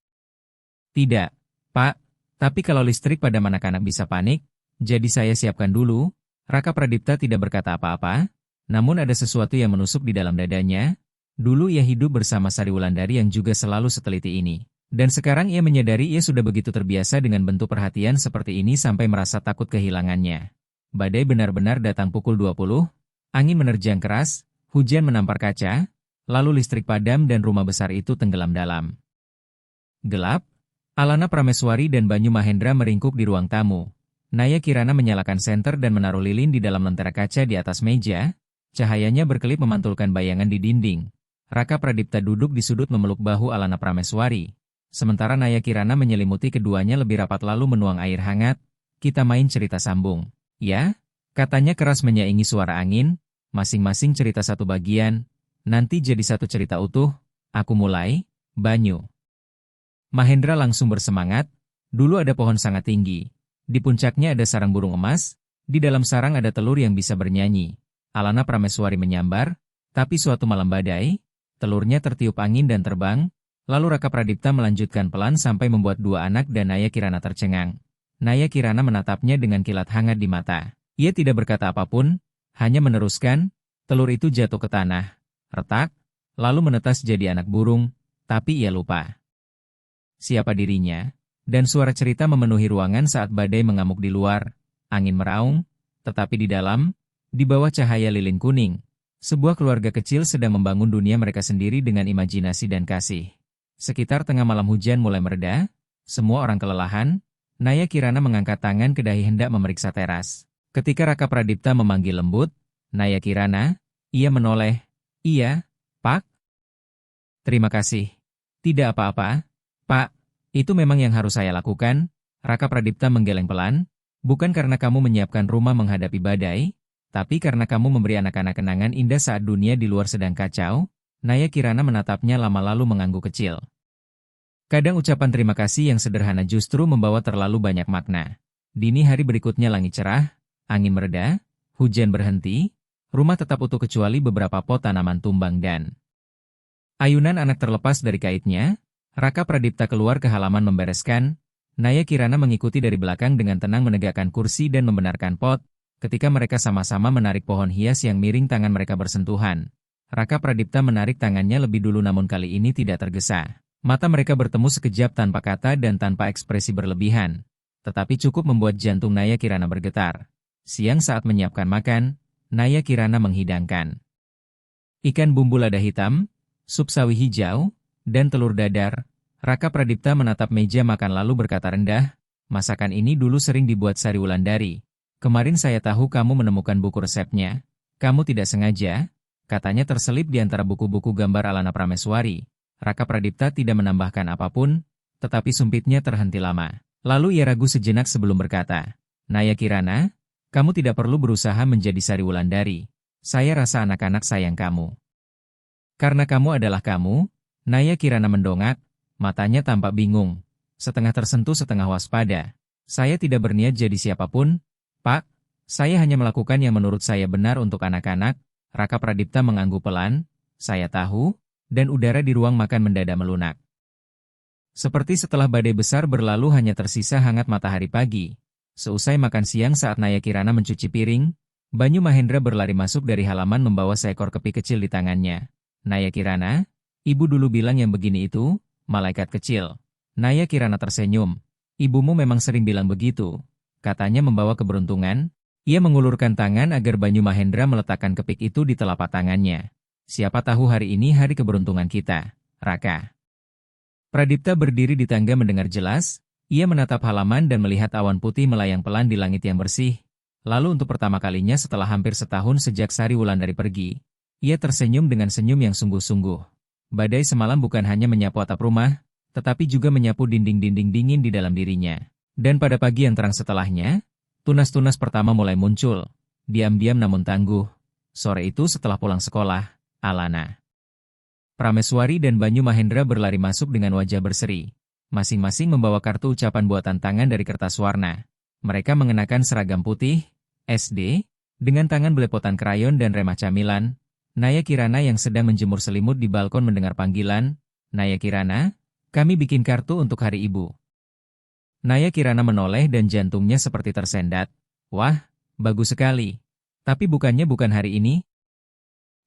Tidak, Pak. Tapi kalau listrik padam anak-anak bisa panik, jadi saya siapkan dulu. Raka Pradipta tidak berkata apa-apa, namun ada sesuatu yang menusuk di dalam dadanya. Dulu ia hidup bersama Sari Wulandari yang juga selalu seteliti ini. Dan sekarang ia menyadari ia sudah begitu terbiasa dengan bentuk perhatian seperti ini sampai merasa takut kehilangannya. Badai benar-benar datang pukul 20, angin menerjang keras, hujan menampar kaca, lalu listrik padam dan rumah besar itu tenggelam dalam gelap. Alana Prameswari dan Banyu Mahendra meringkuk di ruang tamu. Naya Kirana menyalakan senter dan menaruh lilin di dalam lentera kaca di atas meja. Cahayanya berkelip memantulkan bayangan di dinding. Raka Pradipta duduk di sudut memeluk bahu Alana Prameswari. Sementara Naya Kirana menyelimuti keduanya lebih rapat lalu menuang air hangat. Kita main cerita sambung. Ya? Katanya keras menyaingi suara angin. Masing-masing cerita satu bagian. Nanti jadi satu cerita utuh. Aku mulai. Banyu Mahendra langsung bersemangat. Dulu ada pohon sangat tinggi. Di puncaknya ada sarang burung emas. Di dalam sarang ada telur yang bisa bernyanyi. Alana Prameswari menyambar. Tapi suatu malam badai, telurnya tertiup angin dan terbang. Lalu Raka Pradipta melanjutkan pelan sampai membuat dua anak dan Naya Kirana tercengang. Naya Kirana menatapnya dengan kilat hangat di mata. Ia tidak berkata apapun, hanya meneruskan. Telur itu jatuh ke tanah, retak, lalu menetas jadi anak burung, tapi ia lupa siapa dirinya. Dan suara cerita memenuhi ruangan saat badai mengamuk di luar. Angin meraung, tetapi di dalam, di bawah cahaya lilin kuning, sebuah keluarga kecil sedang membangun dunia mereka sendiri dengan imajinasi dan kasih. Sekitar tengah malam hujan mulai mereda, semua orang kelelahan. Naya Kirana mengangkat tangan ke dahi hendak memeriksa teras. Ketika Raka Pradipta memanggil lembut, Naya Kirana, ia menoleh. Iya, Pak. Terima kasih. Tidak apa-apa, Pak. Itu memang yang harus saya lakukan. Raka Pradipta menggeleng pelan. Bukan karena kamu menyiapkan rumah menghadapi badai, tapi karena kamu memberi anak-anak kenangan indah saat dunia di luar sedang kacau. Naya Kirana menatapnya lama lalu mengangguk kecil. Kadang ucapan terima kasih yang sederhana justru membawa terlalu banyak makna. Dini hari berikutnya langit cerah, angin mereda, hujan berhenti, rumah tetap utuh kecuali beberapa pot tanaman tumbang dan ayunan anak terlepas dari kaitnya. Raka Pradipta keluar ke halaman membereskan. Naya Kirana mengikuti dari belakang dengan tenang menegakkan kursi dan membenarkan pot. Ketika mereka sama-sama menarik pohon hias yang miring, tangan mereka bersentuhan. Raka Pradipta menarik tangannya lebih dulu, namun kali ini tidak tergesa. Mata mereka bertemu sekejap tanpa kata dan tanpa ekspresi berlebihan. Tetapi cukup membuat jantung Naya Kirana bergetar. Siang saat menyiapkan makan, Naya Kirana menghidangkan ikan bumbu lada hitam, sup sawi hijau, dan telur dadar. Raka Pradipta menatap meja makan lalu berkata rendah, "Masakan ini dulu sering dibuat Sari Wulandari. Kemarin saya tahu kamu menemukan buku resepnya. Kamu tidak sengaja?" Katanya terselip di antara buku-buku gambar Alana Prameswari. Raka Pradipta tidak menambahkan apapun, tetapi sumpitnya terhenti lama. Lalu ia ragu sejenak sebelum berkata, "Naya Kirana, kamu tidak perlu berusaha menjadi Sari Wulandari. Saya rasa anak-anak sayang kamu. Karena kamu adalah kamu." Naya Kirana mendongak, matanya tampak bingung, setengah tersentuh setengah waspada. "Saya tidak berniat jadi siapapun, Pak. Saya hanya melakukan yang menurut saya benar untuk anak-anak." Raka Pradipta mengangguk pelan, "Saya tahu," dan udara di ruang makan mendadak melunak. Seperti setelah badai besar berlalu, hanya tersisa hangat matahari pagi. Seusai makan siang, saat Naya Kirana mencuci piring, Banyu Mahendra berlari masuk dari halaman membawa seekor kepi kecil di tangannya. "Naya Kirana, ibu dulu bilang yang begini itu, malaikat kecil." Naya Kirana tersenyum. "Ibumu memang sering bilang begitu," katanya membawa keberuntungan. Ia mengulurkan tangan agar Banyu Mahendra meletakkan kepik itu di telapak tangannya. "Siapa tahu hari ini hari keberuntungan kita, Raka." Pradipta berdiri di tangga mendengar jelas. Ia menatap halaman dan melihat awan putih melayang pelan di langit yang bersih. Lalu untuk pertama kalinya setelah hampir setahun sejak Sari Wulandari pergi, ia tersenyum dengan senyum yang sungguh-sungguh. Badai semalam bukan hanya menyapu atap rumah, tetapi juga menyapu dinding-dinding dingin di dalam dirinya. Dan pada pagi yang terang setelahnya, tunas-tunas pertama mulai muncul, diam-diam namun tangguh. Sore itu setelah pulang sekolah, Alana Prameswari dan Banyu Mahendra berlari masuk dengan wajah berseri. Masing-masing membawa kartu ucapan buatan tangan dari kertas warna. Mereka mengenakan seragam putih, SD, dengan tangan belepotan krayon dan remah camilan. Naya Kirana yang sedang menjemur selimut di balkon mendengar panggilan, "Naya Kirana, kami bikin kartu untuk hari ibu." Naya Kirana menoleh dan jantungnya seperti tersendat. "Wah, bagus sekali. Tapi bukan hari ini?"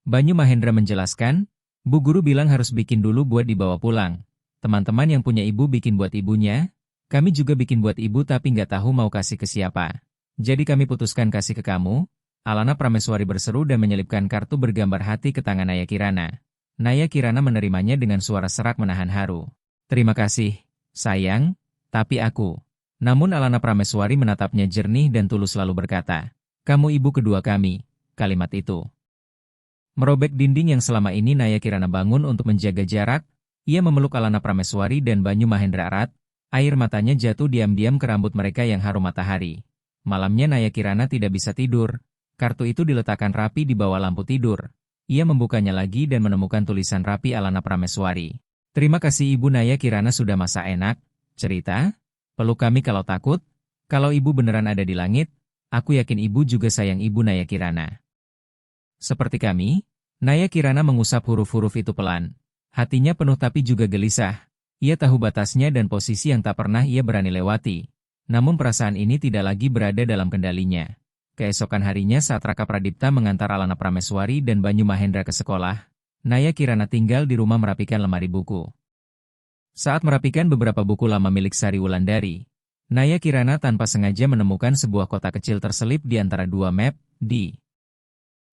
Banyu Mahendra menjelaskan, "Bu guru bilang harus bikin dulu buat dibawa pulang. Teman-teman yang punya ibu bikin buat ibunya, kami juga bikin buat ibu tapi nggak tahu mau kasih ke siapa. Jadi kami putuskan kasih ke kamu." Alana Prameswari berseru dan menyelipkan kartu bergambar hati ke tangan Naya Kirana. Naya Kirana menerimanya dengan suara serak menahan haru. "Terima kasih, sayang, tapi aku." Namun Alana Prameswari menatapnya jernih dan tulus lalu berkata, "Kamu ibu kedua kami." Kalimat itu merobek dinding yang selama ini Naya Kirana bangun untuk menjaga jarak. Ia memeluk Alana Prameswari dan Banyu Mahendra erat. Air matanya jatuh diam-diam ke rambut mereka yang harum matahari. Malamnya Naya Kirana tidak bisa tidur. Kartu itu diletakkan rapi di bawah lampu tidur. Ia membukanya lagi dan menemukan tulisan rapi Alana Prameswari. "Terima kasih Ibu Naya Kirana sudah masak enak. Cerita, peluk kami kalau takut. Kalau Ibu beneran ada di langit, aku yakin Ibu juga sayang Ibu Naya Kirana." Seperti kami, Naya Kirana mengusap huruf-huruf itu pelan. Hatinya penuh tapi juga gelisah. Ia tahu batasnya dan posisi yang tak pernah ia berani lewati. Namun perasaan ini tidak lagi berada dalam kendalinya. Keesokan harinya saat Raka Pradipta mengantar Alana Prameswari dan Banyu Mahendra ke sekolah, Naya Kirana tinggal di rumah merapikan lemari buku. Saat merapikan beberapa buku lama milik Sari Wulandari, Naya Kirana tanpa sengaja menemukan sebuah kotak kecil terselip di antara dua map. Di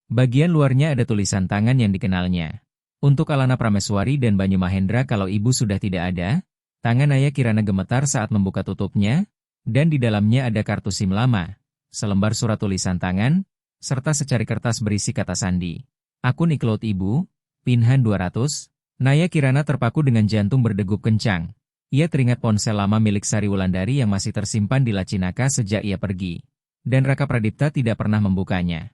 bagian luarnya ada tulisan tangan yang dikenalnya. Untuk Alana Prameswari dan Banyu Mahendra kalau ibu sudah tidak ada. Tangan Naya Kirana gemetar saat membuka tutupnya, dan di dalamnya ada kartu SIM lama, selembar surat tulisan tangan, serta secari kertas berisi kata sandi. "Akun iCloud Ibu, Pinhan 200. Naya Kirana terpaku dengan jantung berdegup kencang. Ia teringat ponsel lama milik Sari Wulandari yang masih tersimpan di laci Naka sejak ia pergi. Dan Raka Pradipta tidak pernah membukanya.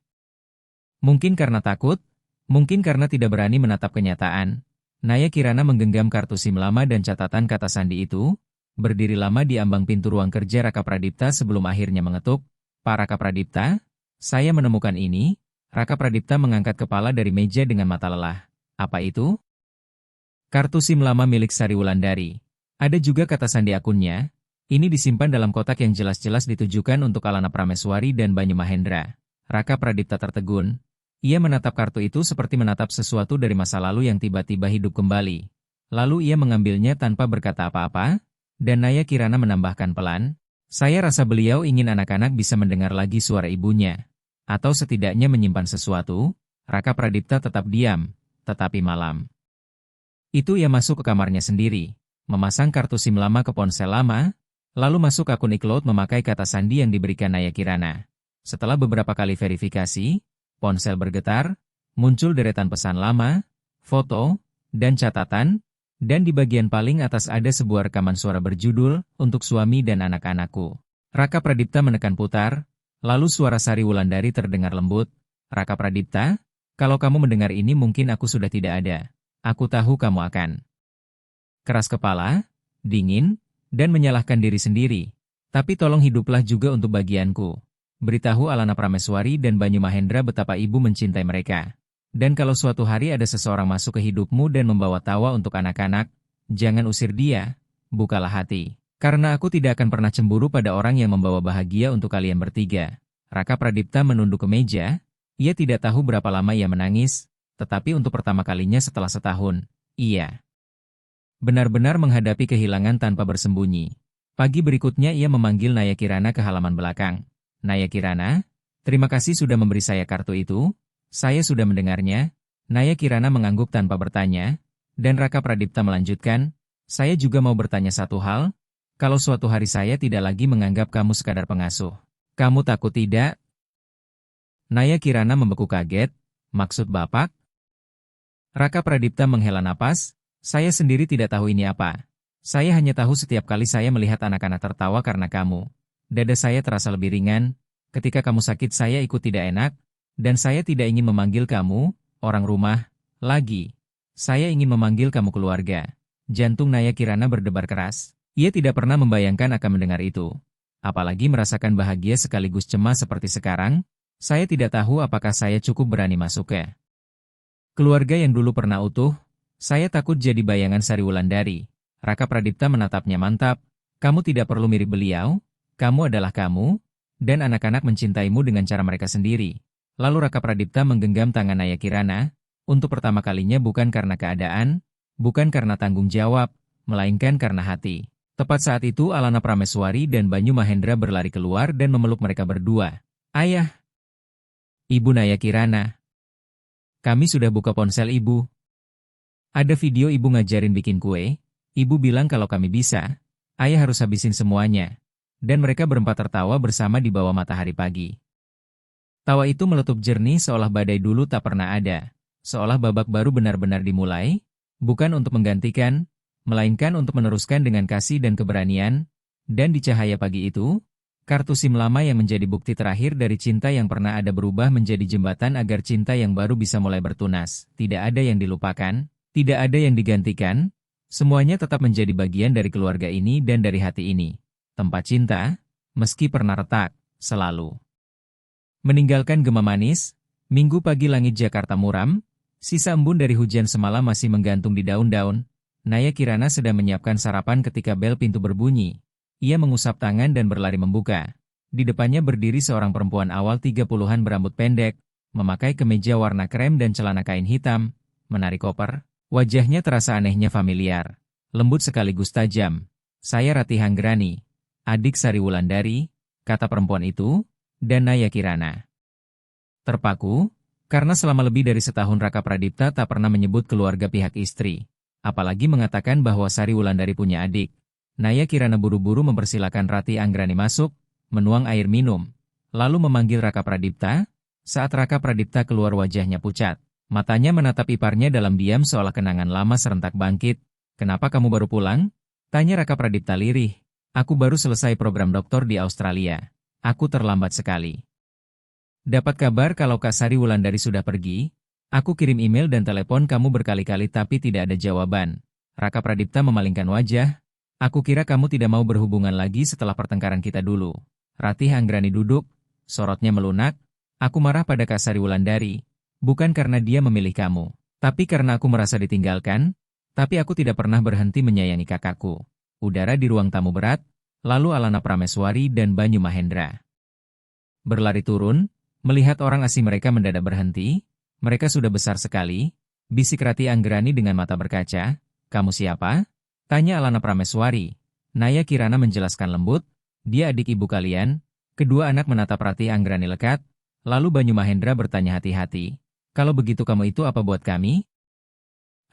Mungkin karena takut, mungkin karena tidak berani menatap kenyataan. Naya Kirana menggenggam kartu SIM lama dan catatan kata sandi itu, berdiri lama di ambang pintu ruang kerja Raka Pradipta sebelum akhirnya mengetuk. "Pak Raka Pradipta, saya menemukan ini." Raka Pradipta mengangkat kepala dari meja dengan mata lelah. "Apa itu?" Kartu SIM lama milik Sari Wulandari. Ada juga kata sandi akunnya. Ini disimpan dalam kotak yang jelas-jelas ditujukan untuk Alana Prameswari dan Banyu Mahendra. Raka Pradipta tertegun. Ia menatap kartu itu seperti menatap sesuatu dari masa lalu yang tiba-tiba hidup kembali. Lalu ia mengambilnya tanpa berkata apa-apa, dan Naya Kirana menambahkan pelan, "Saya rasa beliau ingin anak-anak bisa mendengar lagi suara ibunya. Atau setidaknya menyimpan sesuatu." Raka Pradipta tetap diam, tetapi malam itu ia masuk ke kamarnya sendiri, memasang kartu SIM lama ke ponsel lama, lalu masuk akun iCloud memakai kata sandi yang diberikan Naya Kirana. Setelah beberapa kali verifikasi, ponsel bergetar, muncul deretan pesan lama, foto, dan catatan, dan di bagian paling atas ada sebuah rekaman suara berjudul, "Untuk suami dan anak-anakku." Raka Pradipta menekan putar, lalu suara Sari Wulandari terdengar lembut, "Raka Pradipta, kalau kamu mendengar ini mungkin aku sudah tidak ada. Aku tahu kamu akan keras kepala, dingin, dan menyalahkan diri sendiri. Tapi tolong hiduplah juga untuk bagianku. Beritahu Alana Prameswari dan Banyu Mahendra betapa ibu mencintai mereka. Dan kalau suatu hari ada seseorang masuk ke hidupmu dan membawa tawa untuk anak-anak, jangan usir dia, bukalah hati. Karena aku tidak akan pernah cemburu pada orang yang membawa bahagia untuk kalian bertiga." Raka Pradipta menunduk ke meja. Ia tidak tahu berapa lama ia menangis, tetapi untuk pertama kalinya setelah setahun, ia benar-benar menghadapi kehilangan tanpa bersembunyi. Pagi berikutnya ia memanggil Naya Kirana ke halaman belakang. "Naya Kirana, terima kasih sudah memberi saya kartu itu. Saya sudah mendengarnya." Naya Kirana mengangguk tanpa bertanya, dan Raka Pradipta melanjutkan, "Saya juga mau bertanya satu hal. Kalau suatu hari saya tidak lagi menganggap kamu sekadar pengasuh, kamu takut tidak?" Naya Kirana membeku kaget. "Maksud Bapak?" Raka Pradipta menghela napas, "Saya sendiri tidak tahu ini apa. Saya hanya tahu setiap kali saya melihat anak-anak tertawa karena kamu, dada saya terasa lebih ringan. Ketika kamu sakit saya ikut tidak enak, dan saya tidak ingin memanggil kamu, orang rumah, lagi. Saya ingin memanggil kamu keluarga." Jantung Naya Kirana berdebar keras. Ia tidak pernah membayangkan akan mendengar itu. Apalagi merasakan bahagia sekaligus cemas seperti sekarang. "Saya tidak tahu apakah saya cukup berani masuk ke keluarga yang dulu pernah utuh. Saya takut jadi bayangan Sari Wulandari." Raka Pradipta menatapnya mantap. "Kamu tidak perlu mirip beliau. Kamu adalah kamu, dan anak-anak mencintaimu dengan cara mereka sendiri." Lalu Raka Pradipta menggenggam tangan Naya Kirana, untuk pertama kalinya bukan karena keadaan, bukan karena tanggung jawab, melainkan karena hati. Tepat saat itu Alana Prameswari dan Banyu Mahendra berlari keluar dan memeluk mereka berdua. "Ayah! Ibu Naya Kirana. Kami sudah buka ponsel ibu. Ada video ibu ngajarin bikin kue. Ibu bilang kalau kami bisa, ayah harus habisin semuanya." Dan mereka berempat tertawa bersama di bawah matahari pagi. Tawa itu meletup jernih seolah badai dulu tak pernah ada. Seolah babak baru benar-benar dimulai, bukan untuk menggantikan, melainkan untuk meneruskan dengan kasih dan keberanian. Dan di cahaya pagi itu, kartu SIM lama yang menjadi bukti terakhir dari cinta yang pernah ada berubah menjadi jembatan agar cinta yang baru bisa mulai bertunas. Tidak ada yang dilupakan, tidak ada yang digantikan, semuanya tetap menjadi bagian dari keluarga ini dan dari hati ini. Tempat cinta, meski pernah retak, selalu meninggalkan gema manis. Minggu pagi langit Jakarta muram, sisa embun dari hujan semalam masih menggantung di daun-daun. Naya Kirana sedang menyiapkan sarapan ketika bel pintu berbunyi. Ia mengusap tangan dan berlari membuka. Di depannya berdiri seorang perempuan awal 30-an berambut pendek, memakai kemeja warna krem dan celana kain hitam, menarik koper. Wajahnya terasa anehnya familiar, lembut sekaligus tajam. "Saya Ratih Hanggrani, adik Sari Wulandari," kata perempuan itu, dan Naya Kirana terpaku, karena selama lebih dari setahun Raka Pradipta tak pernah menyebut keluarga pihak istri, apalagi mengatakan bahwa Sari Wulandari punya adik. Naya Kirana buru-buru mempersilakan Ratih Hanggrani masuk, menuang air minum, lalu memanggil Raka Pradipta. Saat Raka Pradipta keluar wajahnya pucat. Matanya menatap iparnya dalam diam seolah kenangan lama serentak bangkit. "Kenapa kamu baru pulang?" tanya Raka Pradipta lirih. "Aku baru selesai program doktor di Australia. Aku terlambat sekali. Dapat kabar kalau Kak Sari Wulandari sudah pergi. Aku kirim email dan telepon kamu berkali-kali tapi tidak ada jawaban." Raka Pradipta memalingkan wajah. "Aku kira kamu tidak mau berhubungan lagi setelah pertengkaran kita dulu." Ratih Hanggrani duduk, sorotnya melunak. "Aku marah pada Kak Sari Wulandari, bukan karena dia memilih kamu, tapi karena aku merasa ditinggalkan. Tapi aku tidak pernah berhenti menyayangi kakakku. Udara di ruang tamu berat, lalu Alana Prameswari dan Banyu Mahendra berlari turun, melihat orang asing mereka mendadak berhenti. Mereka sudah besar sekali, bisik Rati Anggrani dengan mata berkaca. Kamu siapa? Tanya Alana Prameswari. Naya Kirana menjelaskan lembut, dia adik ibu kalian. Kedua anak menatap Rati Anggrani lekat, lalu Banyu Mahendra bertanya hati-hati. Kalau begitu kamu itu apa buat kami?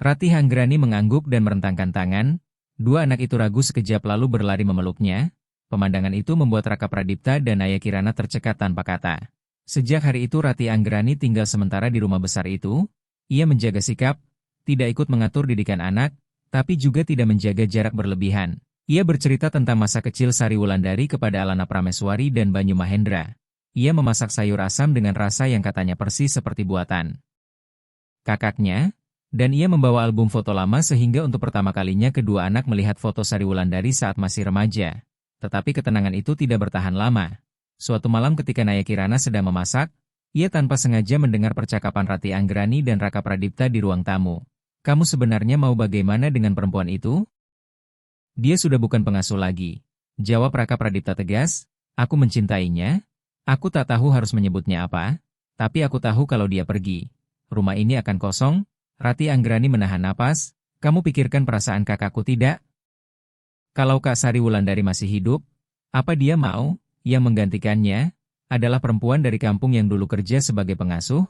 Rati Anggrani mengangguk dan merentangkan tangan. Dua anak itu ragu sekejap lalu berlari memeluknya. Pemandangan itu membuat Raka Pradipta dan Naya Kirana tercekat tanpa kata. Sejak hari itu Rati Anggrani tinggal sementara di rumah besar itu. Ia menjaga sikap, tidak ikut mengatur didikan anak, tapi juga tidak menjaga jarak berlebihan. Ia bercerita tentang masa kecil Sari Wulandari kepada Alana Prameswari dan Banyu Mahendra. Ia memasak sayur asam dengan rasa yang katanya persis seperti buatan kakaknya, dan ia membawa album foto lama sehingga untuk pertama kalinya kedua anak melihat foto Sari Wulandari saat masih remaja. Tetapi ketenangan itu tidak bertahan lama. Suatu malam ketika Naya Kirana sedang memasak, ia tanpa sengaja mendengar percakapan Rati Anggrani dan Raka Pradipta di ruang tamu. Kamu sebenarnya mau bagaimana dengan perempuan itu? Dia sudah bukan pengasuh lagi. Jawab Raka Pradipta tegas, aku mencintainya. Aku tak tahu harus menyebutnya apa, tapi aku tahu kalau dia pergi. Rumah ini akan kosong. Rati Anggrani menahan napas. Kamu pikirkan perasaan kakakku tidak? Kalau Kak Sari Wulandari masih hidup, apa dia mau? Yang menggantikannya adalah perempuan dari kampung yang dulu kerja sebagai pengasuh?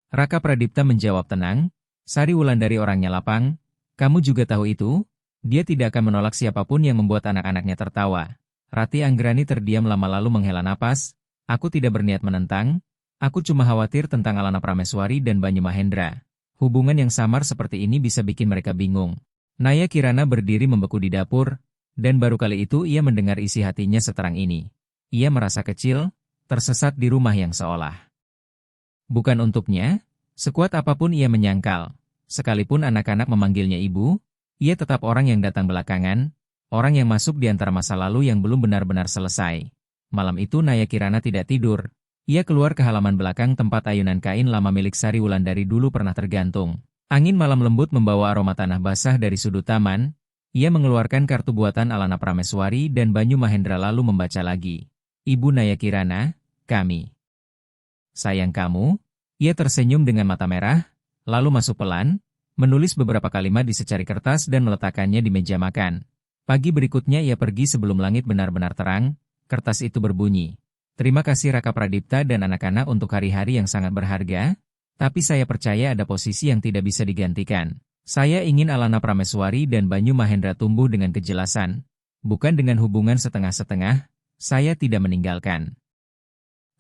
Raka Pradipta menjawab tenang, Sari Wulandari orangnya lapang. Kamu juga tahu itu? Dia tidak akan menolak siapapun yang membuat anak-anaknya tertawa. Rati Anggrani terdiam lama lalu menghela napas. Aku tidak berniat menentang. Aku cuma khawatir tentang Alana Prameswari dan Banyu Mahendra. Hubungan yang samar seperti ini bisa bikin mereka bingung. Naya Kirana berdiri membeku di dapur, dan baru kali itu ia mendengar isi hatinya seterang ini. Ia merasa kecil, tersesat di rumah yang seolah bukan untuknya. Sekuat apapun ia menyangkal. Sekalipun anak-anak memanggilnya ibu, ia tetap orang yang datang belakangan, orang yang masuk di antara masa lalu yang belum benar-benar selesai. Malam itu Naya Kirana tidak tidur. Ia keluar ke halaman belakang tempat ayunan kain lama milik Sari Wulandari dulu pernah tergantung. Angin malam lembut membawa aroma tanah basah dari sudut taman. Ia mengeluarkan kartu buatan Alana Prameswari dan Banyu Mahendra lalu membaca lagi. Ibu Naya Kirana, kami sayang kamu. Ia tersenyum dengan mata merah, lalu masuk pelan, menulis beberapa kalimat di secari kertas dan meletakkannya di meja makan. Pagi berikutnya ia pergi sebelum langit benar-benar terang. Kertas itu berbunyi, terima kasih Raka Pradipta dan anak-anak untuk hari-hari yang sangat berharga. Tapi saya percaya ada posisi yang tidak bisa digantikan. Saya ingin Alana Prameswari dan Banyu Mahendra tumbuh dengan kejelasan. Bukan dengan hubungan setengah-setengah, saya tidak meninggalkan.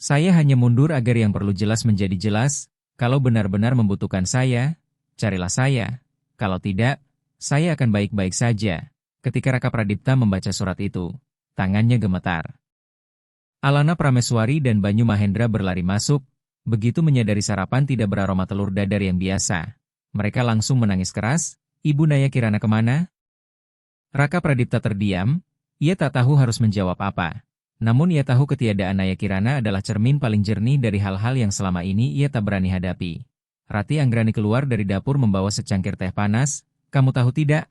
Saya hanya mundur agar yang perlu jelas menjadi jelas. Kalau benar-benar membutuhkan saya, carilah saya. Kalau tidak, saya akan baik-baik saja. Ketika Raka Pradipta membaca surat itu, tangannya gemetar. Alana Prameswari dan Banyu Mahendra berlari masuk. Begitu menyadari sarapan tidak beraroma telur dadar yang biasa. Mereka langsung menangis keras. Ibu Naya Kirana kemana? Raka Pradipta terdiam. Ia tak tahu harus menjawab apa. Namun ia tahu ketiadaan Naya Kirana adalah cermin paling jernih dari hal-hal yang selama ini ia tak berani hadapi. Rati Anggrani keluar dari dapur membawa secangkir teh panas. Kamu tahu tidak?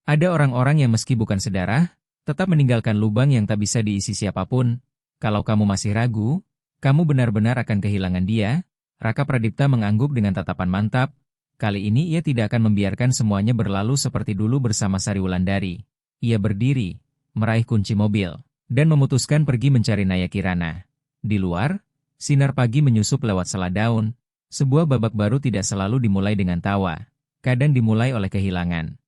Ada orang-orang yang meski bukan sedarah, tetap meninggalkan lubang yang tak bisa diisi siapapun. Kalau kamu masih ragu, kamu benar-benar akan kehilangan dia. Raka Pradipta mengangguk dengan tatapan mantap. Kali ini ia tidak akan membiarkan semuanya berlalu seperti dulu bersama Sari Wulandari. Ia berdiri, meraih kunci mobil, dan memutuskan pergi mencari Naya Kirana. Di luar, sinar pagi menyusup lewat sela daun. Sebuah babak baru tidak selalu dimulai dengan tawa. Kadang dimulai oleh kehilangan.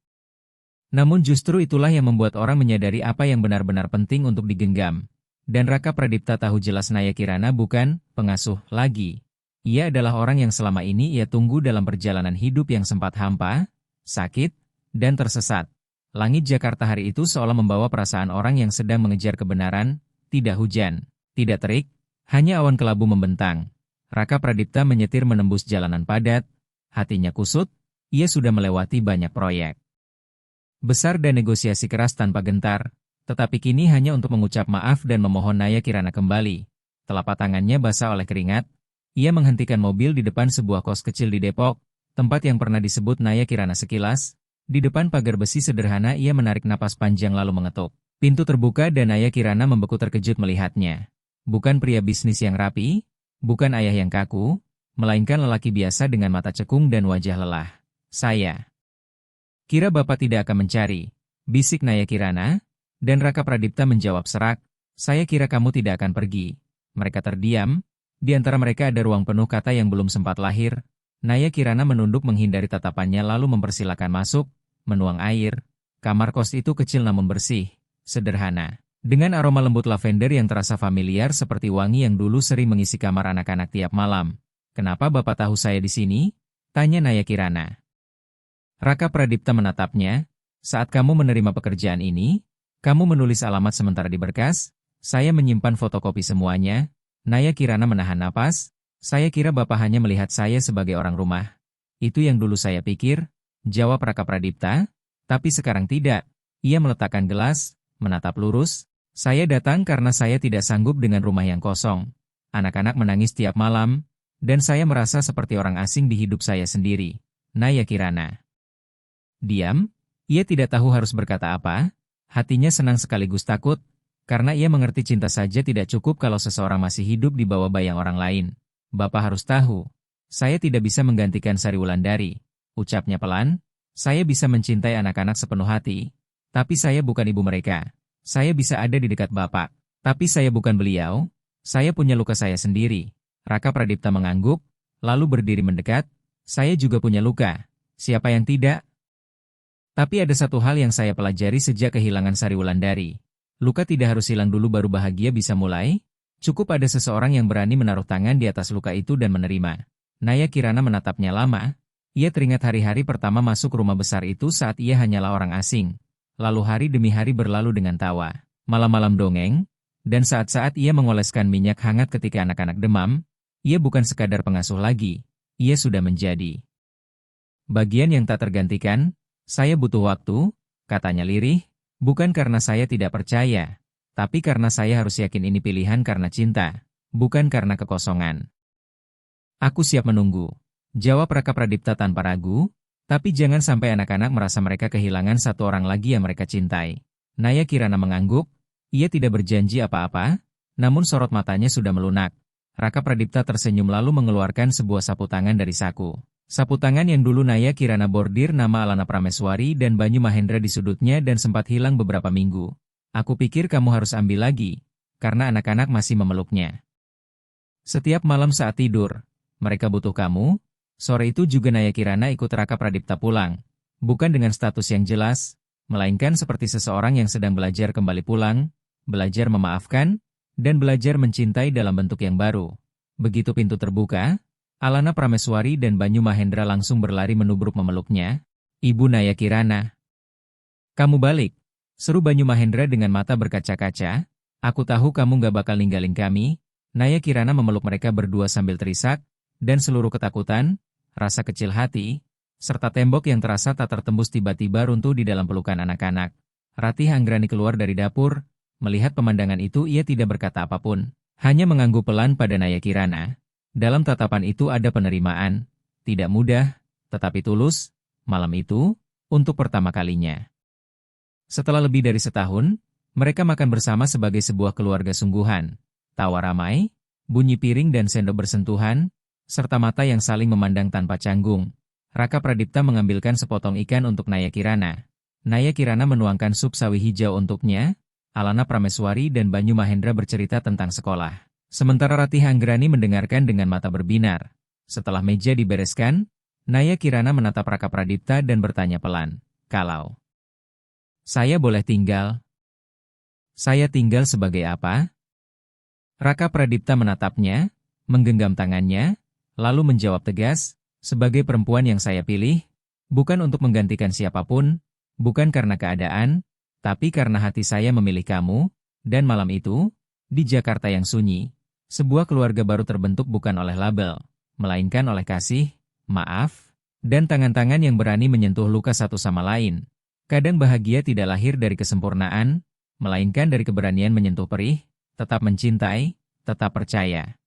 Namun justru itulah yang membuat orang menyadari apa yang benar-benar penting untuk digenggam. Dan Raka Pradipta tahu jelas Naya Kirana bukan pengasuh lagi. Ia adalah orang yang selama ini ia tunggu dalam perjalanan hidup yang sempat hampa, sakit, dan tersesat. Langit Jakarta hari itu seolah membawa perasaan orang yang sedang mengejar kebenaran. Tidak hujan, tidak terik, hanya awan kelabu membentang. Raka Pradipta menyetir menembus jalanan padat. Hatinya kusut, ia sudah melewati banyak proyek besar dan negosiasi keras tanpa gentar. Tetapi kini hanya untuk mengucap maaf dan memohon Naya Kirana kembali. Telapak tangannya basah oleh keringat. Ia menghentikan mobil di depan sebuah kos kecil di Depok. Tempat yang pernah disebut Naya Kirana sekilas, di depan pagar besi sederhana ia menarik napas panjang lalu mengetuk. Pintu terbuka dan Naya Kirana membeku terkejut melihatnya. Bukan pria bisnis yang rapi, bukan ayah yang kaku, melainkan lelaki biasa dengan mata cekung dan wajah lelah. Saya kira Bapak tidak akan mencari, bisik Naya Kirana, dan Raka Pradipta menjawab serak, saya kira kamu tidak akan pergi. Mereka terdiam, di antara mereka ada ruang penuh kata yang belum sempat lahir. Naya Kirana menunduk menghindari tatapannya lalu mempersilakan masuk, menuang air. Kamar kos itu kecil namun bersih, sederhana. Dengan aroma lembut lavender yang terasa familiar seperti wangi yang dulu sering mengisi kamar anak-anak tiap malam. Kenapa Bapak tahu saya di sini? Tanya Naya Kirana. Raka Pradipta menatapnya. Saat kamu menerima pekerjaan ini, kamu menulis alamat sementara di berkas, saya menyimpan fotokopi semuanya. Naya Kirana menahan napas. Saya kira Bapak hanya melihat saya sebagai orang rumah. Itu yang dulu saya pikir, jawab Raka Pradipta. Tapi sekarang tidak. Ia meletakkan gelas, menatap lurus. Saya datang karena saya tidak sanggup dengan rumah yang kosong. Anak-anak menangis tiap malam, dan saya merasa seperti orang asing di hidup saya sendiri. Naya Kirana diam. Ia tidak tahu harus berkata apa. Hatinya senang sekaligus takut, karena ia mengerti cinta saja tidak cukup kalau seseorang masih hidup di bawah bayang orang lain. Bapak harus tahu, saya tidak bisa menggantikan Sari Wulandari. Ucapnya pelan, saya bisa mencintai anak-anak sepenuh hati, tapi saya bukan ibu mereka. Saya bisa ada di dekat Bapak, tapi saya bukan beliau. Saya punya luka saya sendiri. Raka Pradipta mengangguk, lalu berdiri mendekat. Saya juga punya luka. Siapa yang tidak? Tapi ada satu hal yang saya pelajari sejak kehilangan Sari Wulandari. Luka tidak harus hilang dulu baru bahagia bisa mulai. Cukup ada seseorang yang berani menaruh tangan di atas luka itu dan menerima. Naya Kirana menatapnya lama. Ia teringat hari-hari pertama masuk rumah besar itu saat ia hanyalah orang asing. Lalu hari demi hari berlalu dengan tawa. Malam-malam dongeng. Dan saat-saat ia mengoleskan minyak hangat ketika anak-anak demam. Ia bukan sekadar pengasuh lagi. Ia sudah menjadi bagian yang tak tergantikan. Saya butuh waktu, katanya lirih. Bukan karena saya tidak percaya. Tapi karena saya harus yakin ini pilihan karena cinta. Bukan karena kekosongan. Aku siap menunggu. Jawab Raka Pradipta tanpa ragu. Tapi jangan sampai anak-anak merasa mereka kehilangan satu orang lagi yang mereka cintai. Naya Kirana mengangguk. Ia tidak berjanji apa-apa, namun sorot matanya sudah melunak. Raka Pradipta tersenyum lalu mengeluarkan sebuah sapu tangan dari saku. Sapu tangan yang dulu Naya Kirana bordir nama Alana Prameswari dan Banyu Mahendra di sudutnya dan sempat hilang beberapa minggu. Aku pikir kamu harus ambil lagi, karena anak-anak masih memeluknya. Setiap malam saat tidur, mereka butuh kamu. Sore itu juga Naya Kirana ikut Raka Pradipta pulang. Bukan dengan status yang jelas, melainkan seperti seseorang yang sedang belajar kembali pulang, belajar memaafkan, dan belajar mencintai dalam bentuk yang baru. Begitu pintu terbuka, Alana Prameswari dan Banyu Mahendra langsung berlari menubruk memeluknya. Ibu Naya Kirana. Kamu balik, seru Banyu Mahendra dengan mata berkaca-kaca. Aku tahu kamu gak bakal ninggalin kami. Naya Kirana memeluk mereka berdua sambil terisak, dan seluruh ketakutan, rasa kecil hati, serta tembok yang terasa tak tertembus tiba-tiba runtuh di dalam pelukan anak-anak. Ratih Anggrani keluar dari dapur. Melihat pemandangan itu ia tidak berkata apapun, hanya mengangguk pelan pada Naya Kirana. Dalam tatapan itu ada penerimaan, tidak mudah, tetapi tulus, malam itu, untuk pertama kalinya. Setelah lebih dari setahun, mereka makan bersama sebagai sebuah keluarga sungguhan. Tawa ramai, bunyi piring dan sendok bersentuhan, serta mata yang saling memandang tanpa canggung. Raka Pradipta mengambilkan sepotong ikan untuk Naya Kirana. Naya Kirana menuangkan sup sawi hijau untuknya. Alana Prameswari dan Banyu Mahendra bercerita tentang sekolah. Sementara Ratih Anggrani mendengarkan dengan mata berbinar. Setelah meja dibereskan, Naya Kirana menatap Raka Pradipta dan bertanya pelan, "Kalau saya boleh tinggal, saya tinggal sebagai apa?" Raka Pradipta menatapnya, menggenggam tangannya, lalu menjawab tegas, "Sebagai perempuan yang saya pilih, bukan untuk menggantikan siapapun, bukan karena keadaan, tapi karena hati saya memilih kamu." Dan malam itu, di Jakarta yang sunyi, sebuah keluarga baru terbentuk bukan oleh label, melainkan oleh kasih, maaf, dan tangan-tangan yang berani menyentuh luka satu sama lain. Kadang bahagia tidak lahir dari kesempurnaan, melainkan dari keberanian menyentuh perih, tetap mencintai, tetap percaya,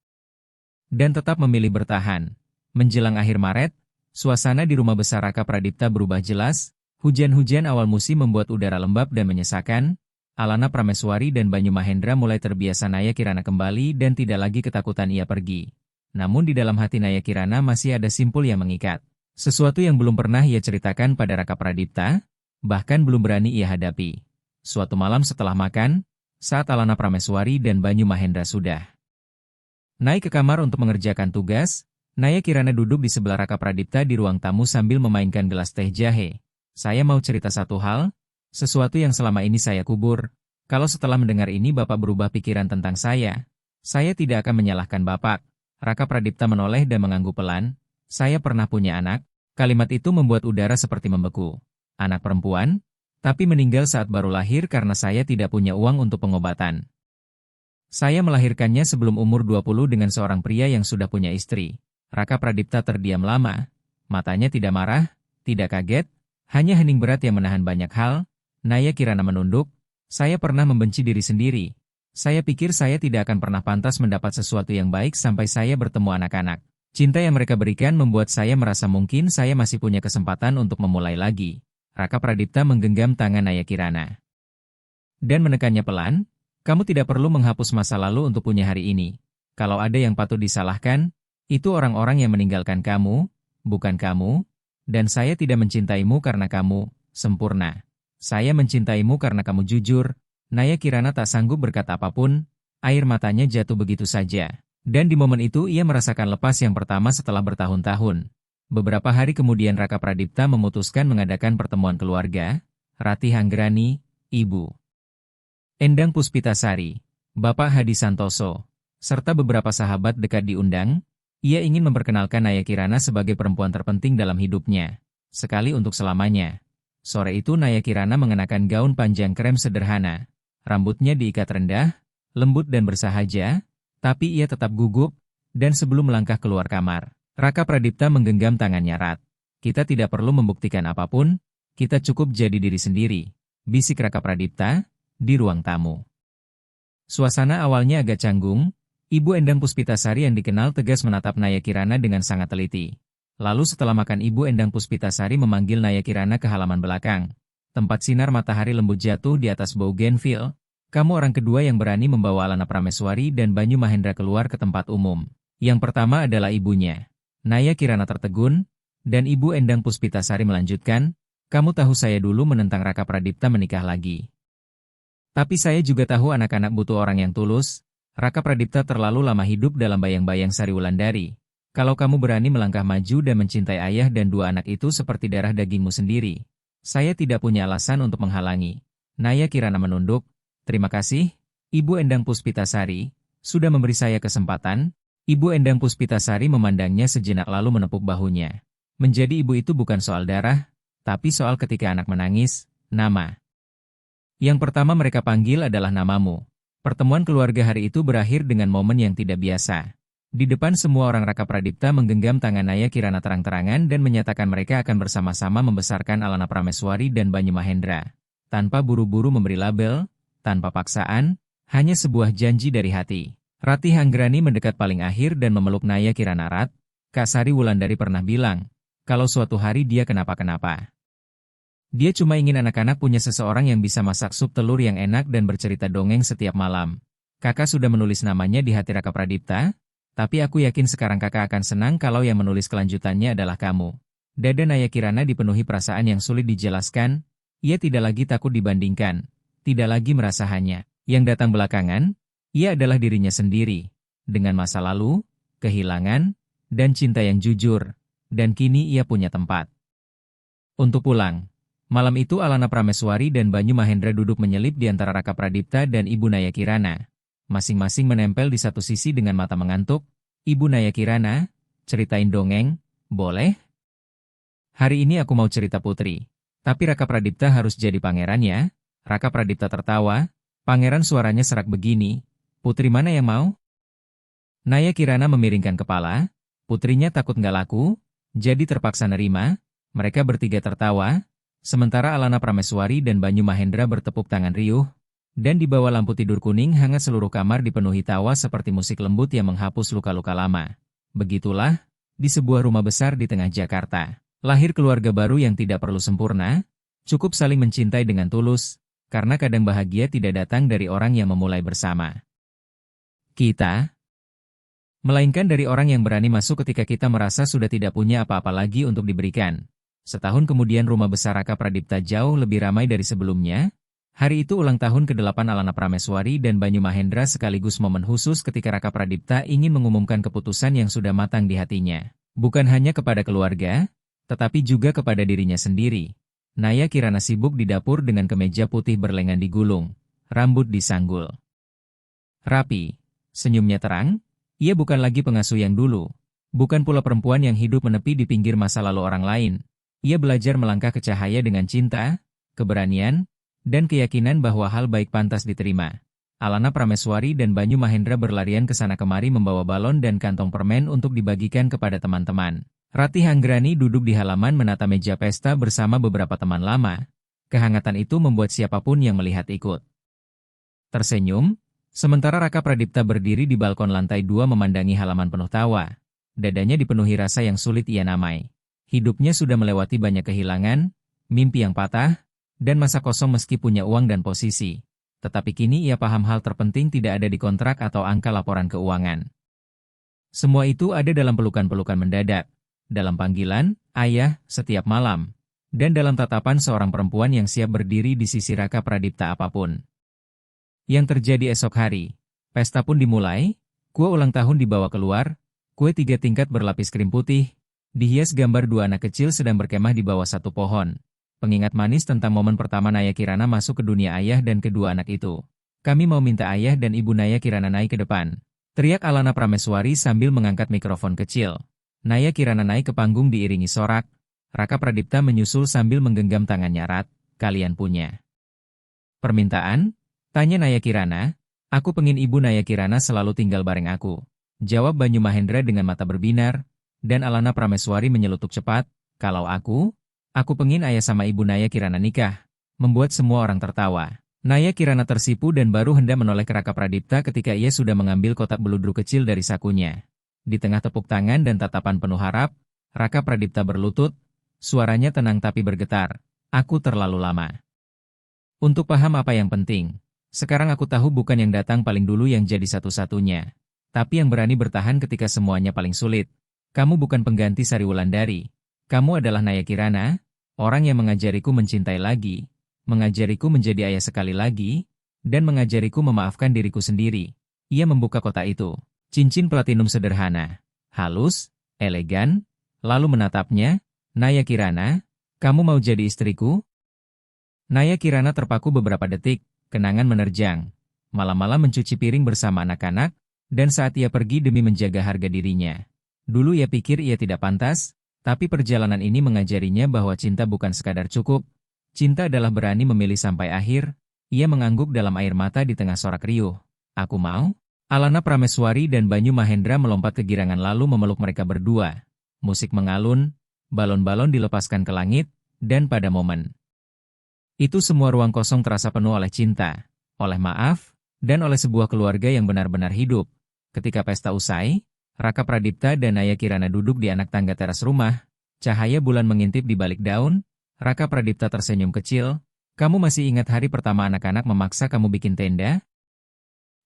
dan tetap memilih bertahan. Menjelang akhir Maret, Suasana di rumah besar Raka Pradipta berubah jelas, hujan-hujan awal musim membuat udara lembab dan menyesakan. Alana Prameswari dan Banyu Mahendra mulai terbiasa Naya Kirana kembali dan tidak lagi ketakutan ia pergi. Namun di dalam hati Naya Kirana masih ada simpul yang mengikat. Sesuatu yang belum pernah ia ceritakan pada Raka Pradipta, bahkan belum berani ia hadapi. Suatu malam setelah makan, saat Alana Prameswari dan Banyu Mahendra sudah naik ke kamar untuk mengerjakan tugas, Naya Kirana duduk di sebelah Raka Pradipta di ruang tamu sambil memainkan gelas teh jahe. Saya mau cerita satu hal, sesuatu yang selama ini saya kubur. Kalau setelah mendengar ini Bapak berubah pikiran tentang saya tidak akan menyalahkan Bapak. Raka Pradipta menoleh dan mengangguk pelan. Saya pernah punya anak. Kalimat itu membuat udara seperti membeku. Anak perempuan, tapi meninggal saat baru lahir karena saya tidak punya uang untuk pengobatan. Saya melahirkannya sebelum umur 20 dengan seorang pria yang sudah punya istri. Raka Pradipta terdiam lama. Matanya tidak marah, tidak kaget, hanya hening berat yang menahan banyak hal. Naya Kirana menunduk. Saya pernah membenci diri sendiri. Saya pikir saya tidak akan pernah pantas mendapat sesuatu yang baik sampai saya bertemu anak-anak. Cinta yang mereka berikan membuat saya merasa mungkin saya masih punya kesempatan untuk memulai lagi. Raka Pradipta menggenggam tangan Naya Kirana dan menekannya pelan. Kamu tidak perlu menghapus masa lalu untuk punya hari ini. Kalau ada yang patut disalahkan, itu orang-orang yang meninggalkan kamu, bukan kamu. Dan saya tidak mencintaimu karena kamu sempurna. Saya mencintaimu karena kamu jujur. Naya Kirana tak sanggup berkata apapun, air matanya jatuh begitu saja. Dan di momen itu ia merasakan lepas yang pertama setelah bertahun-tahun. Beberapa hari kemudian Raka Pradipta memutuskan mengadakan pertemuan keluarga. Ratih Hanggrani, Ibu Endang Puspitasari, Bapak Hadi Santoso, serta beberapa sahabat dekat diundang. Ia ingin memperkenalkan Naya Kirana sebagai perempuan terpenting dalam hidupnya, sekali untuk selamanya. Sore itu Naya Kirana mengenakan gaun panjang krem sederhana. Rambutnya diikat rendah, lembut dan bersahaja, tapi ia tetap gugup, dan sebelum melangkah keluar kamar, Raka Pradipta menggenggam tangannya erat. Kita tidak perlu membuktikan apapun, kita cukup jadi diri sendiri, bisik Raka Pradipta di ruang tamu. Suasana awalnya agak canggung. Ibu Endang Puspitasari yang dikenal tegas menatap Naya Kirana dengan sangat teliti. Lalu setelah makan Ibu Endang Puspitasari memanggil Naya Kirana ke halaman belakang. Tempat sinar matahari lembut jatuh di atas bougainville. Kamu orang kedua yang berani membawa Alana Prameswari dan Banyu Mahendra keluar ke tempat umum. Yang pertama adalah ibunya. Naya Kirana tertegun, dan Ibu Endang Puspitasari melanjutkan, kamu tahu saya dulu menentang Raka Pradipta menikah lagi. Tapi saya juga tahu anak-anak butuh orang yang tulus. Raka Pradipta terlalu lama hidup dalam bayang-bayang Sari Wulandari. Kalau kamu berani melangkah maju dan mencintai ayah dan dua anak itu seperti darah dagingmu sendiri, saya tidak punya alasan untuk menghalangi. Naya Kirana menunduk. Terima kasih, Ibu Endang Puspitasari, sudah memberi saya kesempatan. Ibu Endang Puspitasari memandangnya sejenak lalu menepuk bahunya. Menjadi ibu itu bukan soal darah, tapi soal ketika anak menangis, nama. Yang pertama mereka panggil adalah namamu. Pertemuan keluarga hari itu berakhir dengan momen yang tidak biasa. Di depan semua orang Raka Pradipta menggenggam tangan Naya Kirana terang-terangan dan menyatakan mereka akan bersama-sama membesarkan Alana Prameswari dan Banyu Mahendra. Tanpa buru-buru memberi label, tanpa paksaan, hanya sebuah janji dari hati. Ratih Hanggrani mendekat paling akhir dan memeluk Naya Kirana erat. Kak Sari Wulandari pernah bilang, kalau suatu hari dia kenapa-kenapa. Dia cuma ingin anak-anak punya seseorang yang bisa masak sup telur yang enak dan bercerita dongeng setiap malam. Kakak sudah menulis namanya di hati Raka Pradipta, tapi aku yakin sekarang kakak akan senang kalau yang menulis kelanjutannya adalah kamu. Dada Naya Kirana dipenuhi perasaan yang sulit dijelaskan. Ia tidak lagi takut dibandingkan, tidak lagi merasa hanya yang datang belakangan. Ia adalah dirinya sendiri, dengan masa lalu, kehilangan, dan cinta yang jujur, dan kini ia punya tempat untuk pulang. Malam itu Alana Prameswari dan Banyu Mahendra duduk menyelip di antara Raka Pradipta dan Ibu Naya Kirana. Masing-masing menempel di satu sisi dengan mata mengantuk. Ibu Naya Kirana, ceritain dongeng, boleh? Hari ini aku mau cerita putri. Tapi Raka Pradipta harus jadi pangeran ya? Raka Pradipta tertawa. Pangeran suaranya serak begini. Putri mana yang mau? Naya Kirana memiringkan kepala. Putrinya takut nggak laku, jadi terpaksa nerima. Mereka bertiga tertawa. Sementara Alana Prameswari dan Banyu Mahendra bertepuk tangan riuh, dan di bawah lampu tidur kuning hangat seluruh kamar dipenuhi tawa seperti musik lembut yang menghapus luka-luka lama. Begitulah, di sebuah rumah besar di tengah Jakarta. Lahir keluarga baru yang tidak perlu sempurna, cukup saling mencintai dengan tulus, karena kadang bahagia tidak datang dari orang yang memulai bersama kita, melainkan dari orang yang berani masuk ketika kita merasa sudah tidak punya apa-apa lagi untuk diberikan. Setahun kemudian rumah besar Raka Pradipta jauh lebih ramai dari sebelumnya. Hari itu ulang tahun ke-8 Alana Prameswari dan Banyu Mahendra sekaligus momen khusus ketika Raka Pradipta ingin mengumumkan keputusan yang sudah matang di hatinya. Bukan hanya kepada keluarga, tetapi juga kepada dirinya sendiri. Naya Kirana sibuk di dapur dengan kemeja putih berlengan digulung, rambut disanggul rapi, senyumnya terang. Ia bukan lagi pengasuh yang dulu, bukan pula perempuan yang hidup menepi di pinggir masa lalu orang lain. Ia belajar melangkah ke cahaya dengan cinta, keberanian, dan keyakinan bahwa hal baik pantas diterima. Alana Prameswari dan Banyu Mahendra berlarian ke sana kemari membawa balon dan kantong permen untuk dibagikan kepada teman-teman. Ratih Anggrani duduk di halaman menata meja pesta bersama beberapa teman lama. Kehangatan itu membuat siapapun yang melihat ikut tersenyum. Sementara Raka Pradipta berdiri di balkon lantai 2 memandangi halaman penuh tawa. Dadanya dipenuhi rasa yang sulit ia namai. Hidupnya sudah melewati banyak kehilangan, mimpi yang patah, dan masa kosong meski punya uang dan posisi. Tetapi kini ia paham hal terpenting tidak ada di kontrak atau angka laporan keuangan. Semua itu ada dalam pelukan-pelukan mendadak, dalam panggilan, ayah, setiap malam, dan dalam tatapan seorang perempuan yang siap berdiri di sisi Raka Pradipta apapun yang terjadi esok hari. Pesta pun dimulai, kue ulang tahun dibawa keluar, kue 3 tingkat berlapis krim putih, dihias gambar 2 anak kecil sedang berkemah di bawah satu pohon. Pengingat manis tentang momen pertama Naya Kirana masuk ke dunia ayah dan kedua anak itu. Kami mau minta ayah dan ibu Naya Kirana naik ke depan, teriak Alana Prameswari sambil mengangkat mikrofon kecil. Naya Kirana naik ke panggung diiringi sorak. Raka Pradipta menyusul sambil menggenggam tangannya erat. Kalian punya permintaan? Tanya Naya Kirana. Aku pengin ibu Naya Kirana selalu tinggal bareng aku, jawab Banyu Mahendra dengan mata berbinar, dan Alana Prameswari menyelutuk cepat. Kalau aku pengin ayah sama ibu Naya Kirana nikah, membuat semua orang tertawa. Naya Kirana tersipu dan baru hendak menoleh ke Raka Pradipta ketika ia sudah mengambil kotak beludru kecil dari sakunya. Di tengah tepuk tangan dan tatapan penuh harap, Raka Pradipta berlutut, suaranya tenang tapi bergetar. Aku terlalu lama untuk paham apa yang penting. Sekarang aku tahu bukan yang datang paling dulu yang jadi satu-satunya, tapi yang berani bertahan ketika semuanya paling sulit. Kamu bukan pengganti Sari Wulandari. Kamu adalah Naya Kirana, orang yang mengajariku mencintai lagi, mengajariku menjadi ayah sekali lagi, dan mengajariku memaafkan diriku sendiri. Ia membuka kotak itu. Cincin platinum sederhana, halus, elegan, lalu menatapnya. Naya Kirana, kamu mau jadi istriku? Naya Kirana terpaku beberapa detik. Kenangan menerjang. Malam-malam mencuci piring bersama anak-anak, dan saat ia pergi demi menjaga harga dirinya. Dulu ia pikir ia tidak pantas, tapi perjalanan ini mengajarinya bahwa cinta bukan sekadar cukup. Cinta adalah berani memilih sampai akhir. Ia mengangguk dalam air mata di tengah sorak riuh. Aku mau? Alana Prameswari dan Banyu Mahendra melompat ke girangan lalu memeluk mereka berdua. Musik mengalun, balon-balon dilepaskan ke langit, dan pada momen itu semua ruang kosong terasa penuh oleh cinta, oleh maaf, dan oleh sebuah keluarga yang benar-benar hidup. Ketika pesta usai, Raka Pradipta dan Naya Kirana duduk di anak tangga teras rumah. Cahaya bulan mengintip di balik daun. Raka Pradipta tersenyum kecil. Kamu masih ingat hari pertama anak-anak memaksa kamu bikin tenda?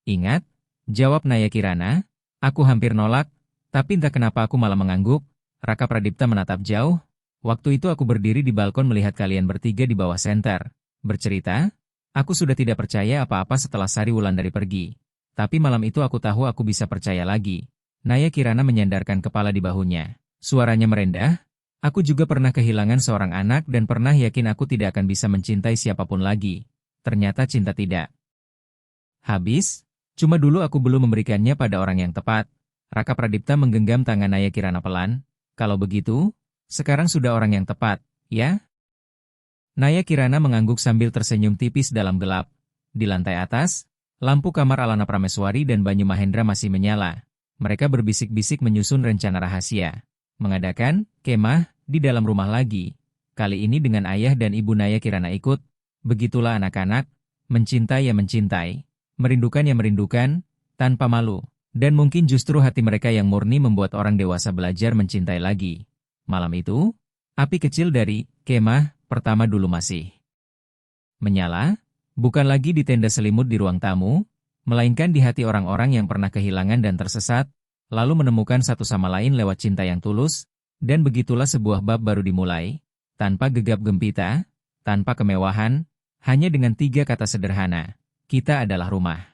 Ingat, jawab Naya Kirana. Aku hampir nolak, tapi entah kenapa aku malah mengangguk. Raka Pradipta menatap jauh. Waktu itu aku berdiri di balkon melihat kalian bertiga di bawah senter. Bercerita, aku sudah tidak percaya apa-apa setelah Sari Wulandari pergi. Tapi malam itu aku tahu aku bisa percaya lagi. Naya Kirana menyandarkan kepala di bahunya. Suaranya merendah. Aku juga pernah kehilangan seorang anak dan pernah yakin aku tidak akan bisa mencintai siapapun lagi. Ternyata cinta tidak habis, cuma dulu aku belum memberikannya pada orang yang tepat. Raka Pradipta menggenggam tangan Naya Kirana pelan. Kalau begitu, sekarang sudah orang yang tepat, ya? Naya Kirana mengangguk sambil tersenyum tipis dalam gelap. Di lantai atas, lampu kamar Alana Prameswari dan Banyu Mahendra masih menyala. Mereka berbisik-bisik menyusun rencana rahasia. Mengadakan kemah di dalam rumah lagi. Kali ini dengan ayah dan ibu Naya Kirana ikut. Begitulah anak-anak, mencintai ya mencintai, merindukan ya merindukan, tanpa malu. Dan mungkin justru hati mereka yang murni membuat orang dewasa belajar mencintai lagi. Malam itu, api kecil dari kemah pertama dulu masih menyala, bukan lagi di tenda selimut di ruang tamu, melainkan di hati orang-orang yang pernah kehilangan dan tersesat, lalu menemukan satu sama lain lewat cinta yang tulus, dan begitulah sebuah bab baru dimulai, tanpa gegap gempita, tanpa kemewahan, hanya dengan 3 kata sederhana, kita adalah rumah.